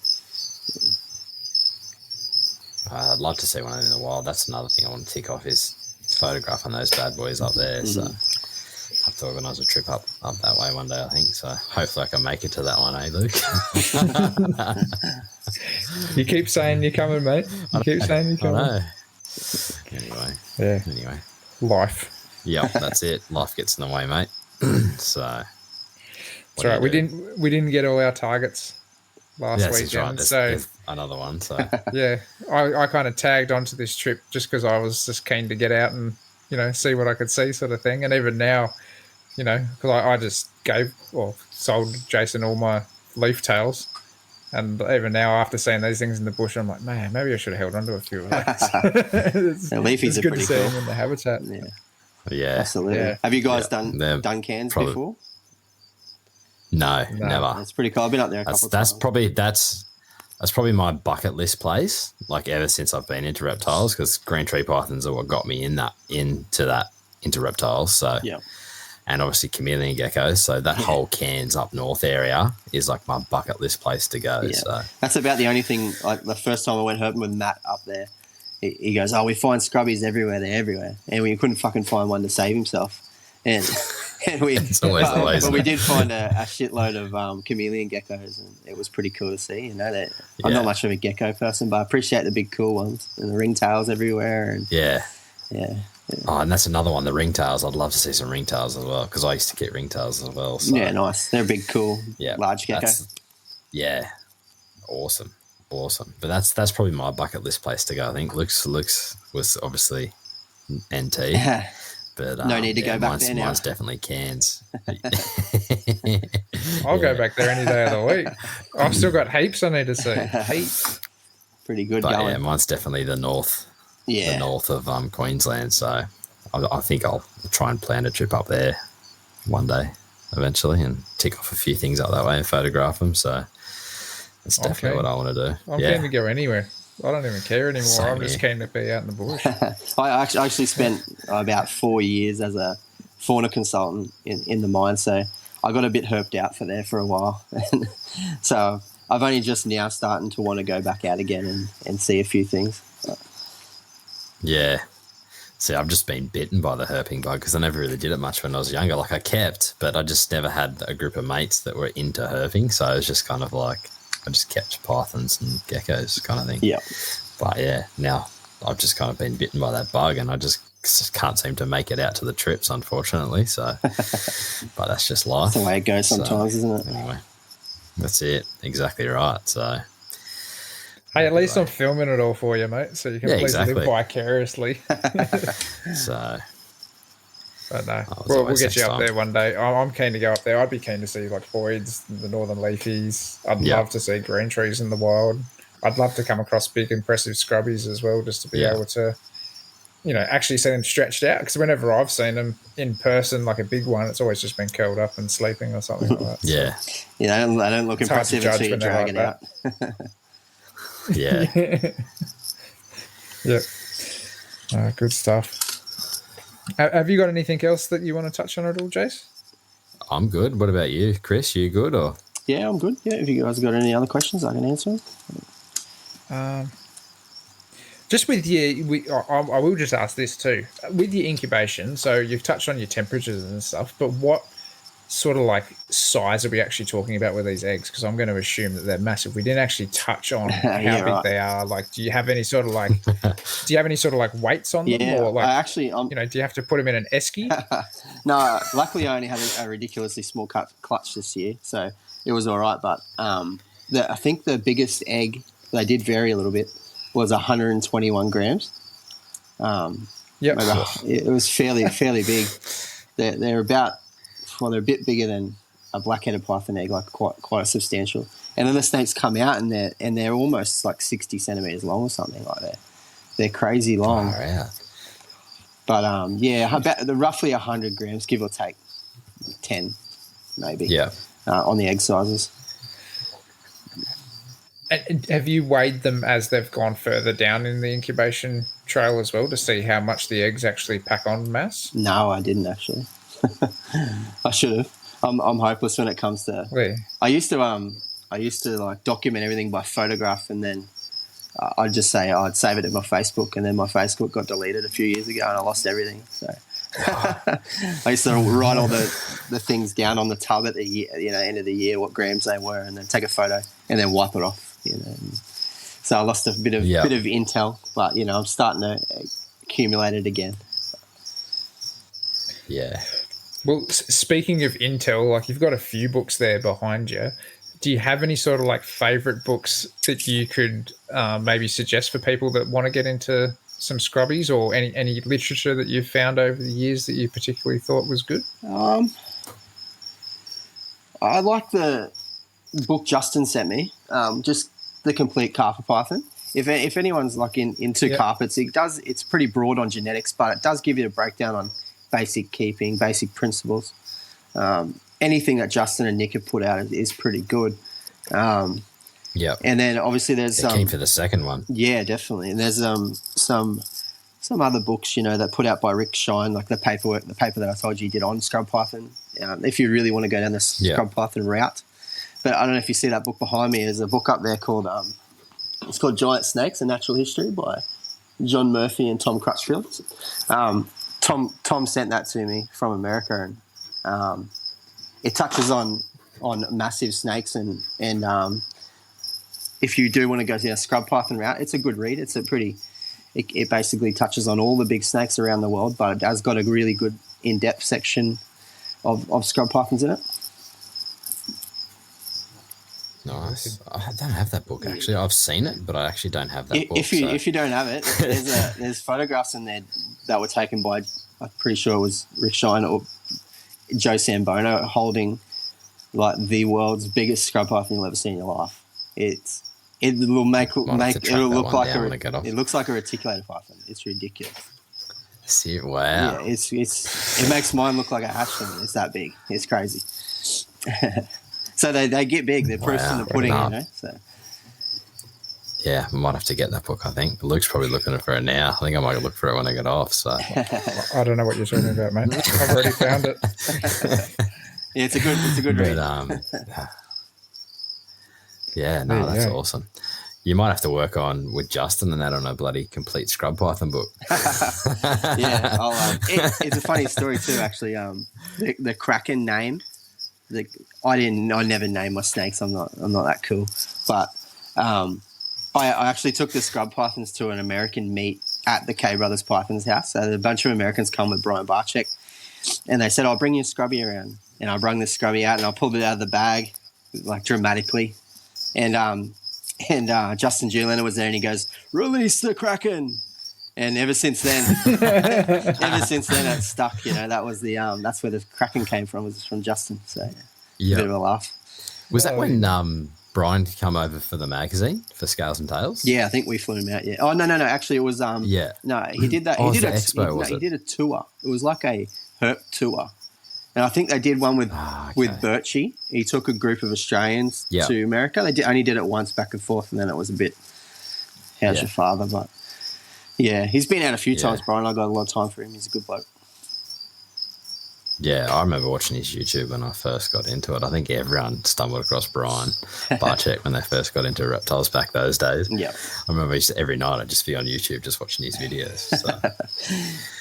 I'd love to see one in the wild. That's another thing I want to tick off, is photograph on those bad boys up there. So I have to organise a trip up that way one day, I think. So hopefully I can make it to that one, Luke? You keep saying you're coming, mate. You keep saying you're coming. I know. Anyway. Life. Yep, that's it. Life gets in the way, mate. So it's all right. We didn't get all our targets last weekend. Right. So another one. So yeah, I kind of tagged onto this trip just because I was just keen to get out and see what I could see, sort of thing. And even now, because I just sold Jason all my leaf tails. And even now, after seeing these things in the bush, I'm like, man, maybe I should have held onto a few of those. Leafies are pretty cool. Them in the habitat. Yeah, absolutely. Yeah. Have you guys done cans before? No, never. That's pretty cool. I've been up there a couple of times. That's probably my bucket list place. Like ever since I've been into reptiles, because green tree pythons are what got me into reptiles. So yeah. and obviously chameleon geckos. So that whole Cairns up north area is like my bucket list place to go. Yeah. So that's about the only thing. Like the first time I went herping with Matt up there, he goes, "Oh, we find scrubbies everywhere. They're everywhere," and we couldn't fucking find one to save himself. And we, it's always the way. but we did find a shitload of chameleon geckos, and it was pretty cool to see. You know, that I'm not much of a gecko person, but I appreciate the big cool ones and the ringtails everywhere. And yeah. Oh, and that's another one, the ringtails. I'd love to see some ringtails as well, because I used to get ringtails as well. So. Yeah, nice. They're a big, cool, large gecko. Yeah, awesome. But that's probably my bucket list place to go. I think Luke's was obviously NT. But no need to go back there now. Mine's definitely Cairns. I'll go back there any day of the week. I've still got heaps I need to see. Heaps. Pretty good but going. Yeah, mine's definitely the north. Yeah. The north of Queensland. So I think I'll try and plan a trip up there one day eventually and tick off a few things up that way and photograph them. So that's definitely what I want to do. I'm keen to go anywhere. I don't even care anymore. Same I'm just keen to be out in the bush. I actually spent about 4 years as a fauna consultant in the mine, so I got a bit herped out for a while. So I've only just now starting to want to go back out again and see a few things. Yeah. See, I've just been bitten by the herping bug because I never really did it much when I was younger. Like I kept, but I just never had a group of mates that were into herping. So it was just kind of like I just kept pythons and geckos kind of thing. Yeah. But yeah, now I've just kind of been bitten by that bug and I just can't seem to make it out to the trips, unfortunately. So, but that's just life. That's the way it goes sometimes, isn't it? Anyway, that's it. Exactly right. So, hey, at least I'm filming it all for you, mate, so you can live vicariously. So, but no, we'll get you up there one day. I'm keen to go up there. I'd be keen to see like boids, the northern leafies. I'd love to see green trees in the wild. I'd love to come across big, impressive scrubbies as well, just to be able to, actually see them stretched out. Because whenever I've seen them in person, like a big one, it's always just been curled up and sleeping or something like that. Yeah. Yeah, they don't look impressive until you drag it out. Yeah. Yep. Good stuff. Have you got anything else that you want to touch on at all, Jace? I'm good. What about you, Chris? You good or? Yeah, I'm good. Yeah, if you guys got any other questions, I can answer them. Just with I will just ask this too. With your incubation, so you've touched on your temperatures and stuff, but what sort of like size are we actually talking about with these eggs? Because I'm going to assume that they're massive. We didn't actually touch on how big they are. Like, do you have any sort of like, weights on them? Or like, I actually, do you have to put them in an esky? No, luckily I only had a ridiculously small clutch this year, so it was all right. But I think the biggest egg, they did vary a little bit, was 121 grams. It was fairly big. They're about, they're a bit bigger than a black-headed python egg, like quite substantial. And then the snakes come out and they're almost like 60 centimeters long or something like that. They're crazy long. Far out. But about roughly 100 grams, give or take 10, maybe. Yeah. On the egg sizes. And have you weighed them as they've gone further down in the incubation trail as well to see how much the eggs actually pack on mass? No, I didn't actually. I should have. I'm hopeless when it comes to. Yeah. I used to like document everything by photograph, and then I'd just say I'd save it to my Facebook, and then my Facebook got deleted a few years ago, and I lost everything. So I used to write all the things down on the tub at the year, end of the year, what grams they were, and then take a photo and then wipe it off. So I lost a bit of intel, but I'm starting to accumulate it again. Yeah. Well, speaking of intel, like you've got a few books there behind you. Do you have any sort of like favorite books that you could maybe suggest for people that want to get into some scrubbies, or any literature that you've found over the years that you particularly thought was good? I like the book Justin sent me, just the complete carpet python. If anyone's like into carpets, it's pretty broad on genetics, but it does give you a breakdown on basic keeping, basic principles. Anything that Justin and Nick have put out is pretty good. Yeah. And then obviously there's keen for the second one. Yeah, definitely. And there's some some other books, that put out by Rick Shine, like the paper that I told you did on scrub python. If you really want to go down the scrub python route. But I don't know if you see that book behind me. There's a book up there called it's called Giant Snakes: A Natural History by John Murphy and Tom Crutchfield. Tom sent that to me from America, and it touches on massive snakes and if you do want to go down a scrub python route, it's a good read. It basically touches on all the big snakes around the world, but it has got a really good in-depth section of scrub pythons in it. Nice. I don't have that book actually. I've seen it, but I actually don't have that book. If you don't have it, there's photographs in there that were taken by, I'm pretty sure it was Rick Shine or Joe Sambono, holding like the world's biggest scrub python you'll ever see in your life. It looks like a reticulated python. It's ridiculous. See, wow. Yeah, it makes mine look like a hatchling. It's that big. It's crazy. So they get big. They're proofs in the pudding, So. Yeah, I might have to get that book, I think. Luke's probably looking for it now. I think I might look for it when I get off. So I don't know what you're talking about, mate. I've already found it. Yeah, it's a good read. That's awesome. You might have to work on with Justin and that on a bloody complete scrub python book. Yeah, it's a funny story too, actually. The Kraken name. I never named my snakes. I'm not that cool. But I actually took the scrub pythons to an American meet at the K Brothers Pythons house. So a bunch of Americans come with Brian Barczyk, and they said, "I'll bring you a scrubby around." And I brung this scrubby out, and I pulled it out of the bag, like dramatically. And Justin Juliner was there, and he goes, "Release the Kraken." And ever since then, it's stuck. That was that's where the Kraken came from. Was from Justin. So a bit of a laugh. Was that when Brian come over for the magazine for Scales and Tails? Yeah, I think we flew him out. Yeah. Oh no. Actually, it was no. He did that. He did a tour. It was like a herp tour. And I think they did one with Birchie. He took a group of Australians to America. They only did it once back and forth, and then it was a bit, how's your father? But, yeah, he's been out a few times, Brian. I got a lot of time for him. He's a good bloke. Yeah, I remember watching his YouTube when I first got into it. I think everyone stumbled across Brian Barczyk when they first got into reptiles back those days. Yeah, I remember every night I'd just be on YouTube just watching his videos. So.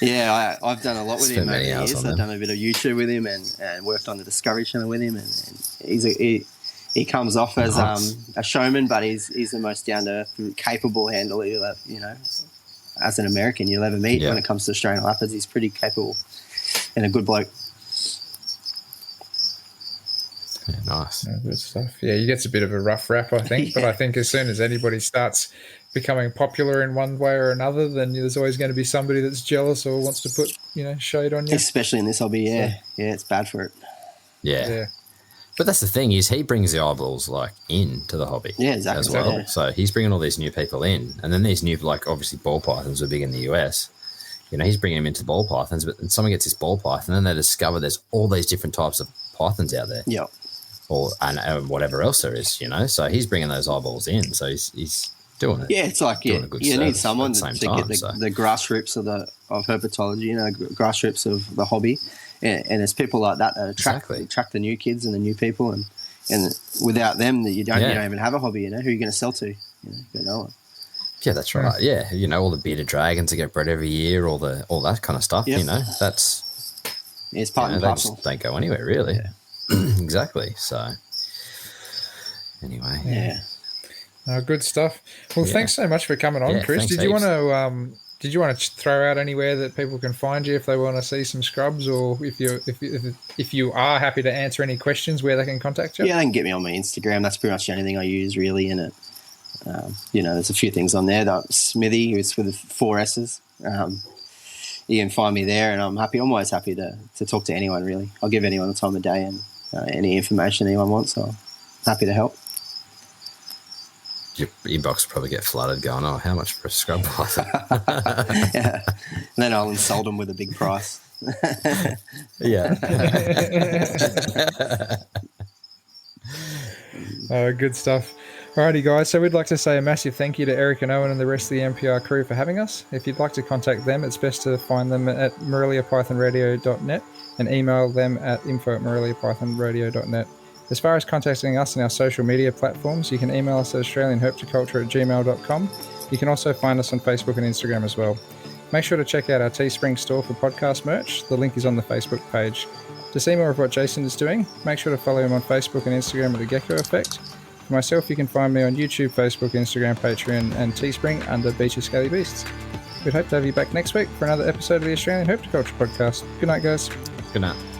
Yeah, I've done a lot with him over the years. I've done a bit of YouTube with him and worked on the Discovery Channel with him. And he comes off as a showman, but he's the most down-to-earth, capable handler as an American you'll ever meet when it comes to Australian leopards. He's pretty capable and a good bloke. Yeah, nice. Yeah, good stuff. Yeah, he gets a bit of a rough rap, I think. But I think as soon as anybody starts becoming popular in one way or another, then there's always going to be somebody that's jealous or wants to put, shade on you. Especially in this hobby, yeah. So, yeah, it's bad for it. Yeah. But that's the thing is he brings the eyeballs into the hobby. Yeah, exactly. As well. Yeah. So he's bringing all these new people in. And then these new, obviously ball pythons are big in the US. He's bringing them into ball pythons, but then someone gets this ball python and they discover there's all these different types of pythons out there. Yeah. And whatever else there is, So he's bringing those eyeballs in. So he's doing it. Yeah, it's like you need someone to get the grassroots of herpetology, grassroots of the hobby, and there's people like that attract the new kids and the new people, and without them, you don't even have a hobby. Who are you going to sell to? No one. Yeah, that's right. Yeah, all the bearded dragons that get bred every year, all that kind of stuff. Yep. That's it's part and parcel. They don't go anywhere really. Yeah. Exactly. So anyway, yeah. Good stuff. Well, thanks so much for coming on, Kris. Did you want to throw out anywhere that people can find you if they want to see some scrubs, or if you are happy to answer any questions, where they can contact you? Yeah, they can get me on my Instagram. That's pretty much the only thing I use really in it. There's a few things on there. That Smithy, who's with 4 S's. You can find me there, and I'm always happy to talk to anyone, really. I'll give anyone the time of day and any information anyone wants, so I'm happy to help. Your inbox will probably get flooded going, how much for a scrub python? Yeah. And then I'll insult them with a big price. Yeah. Good stuff. Alrighty, guys. So we'd like to say a massive thank you to Eric and Owen and the rest of the MPR crew for having us. If you'd like to contact them, it's best to find them at moreliapythonradio.net and email them at info@moreliapythonradio.net. As far as contacting us in our social media platforms, you can email us at australianherpetoculture@gmail.com. You can also find us on Facebook and Instagram as well. Make sure to check out our Teespring store for podcast merch. The link is on the Facebook page. To see more of what Jason is doing, make sure to follow him on Facebook and Instagram at The Gecko Effect. For myself, you can find me on YouTube, Facebook, Instagram, Patreon, and Teespring under Beachy Scaly Beasts. We'd hope to have you back next week for another episode of the Australian Herpetoculture Podcast. Good night, guys. Good night.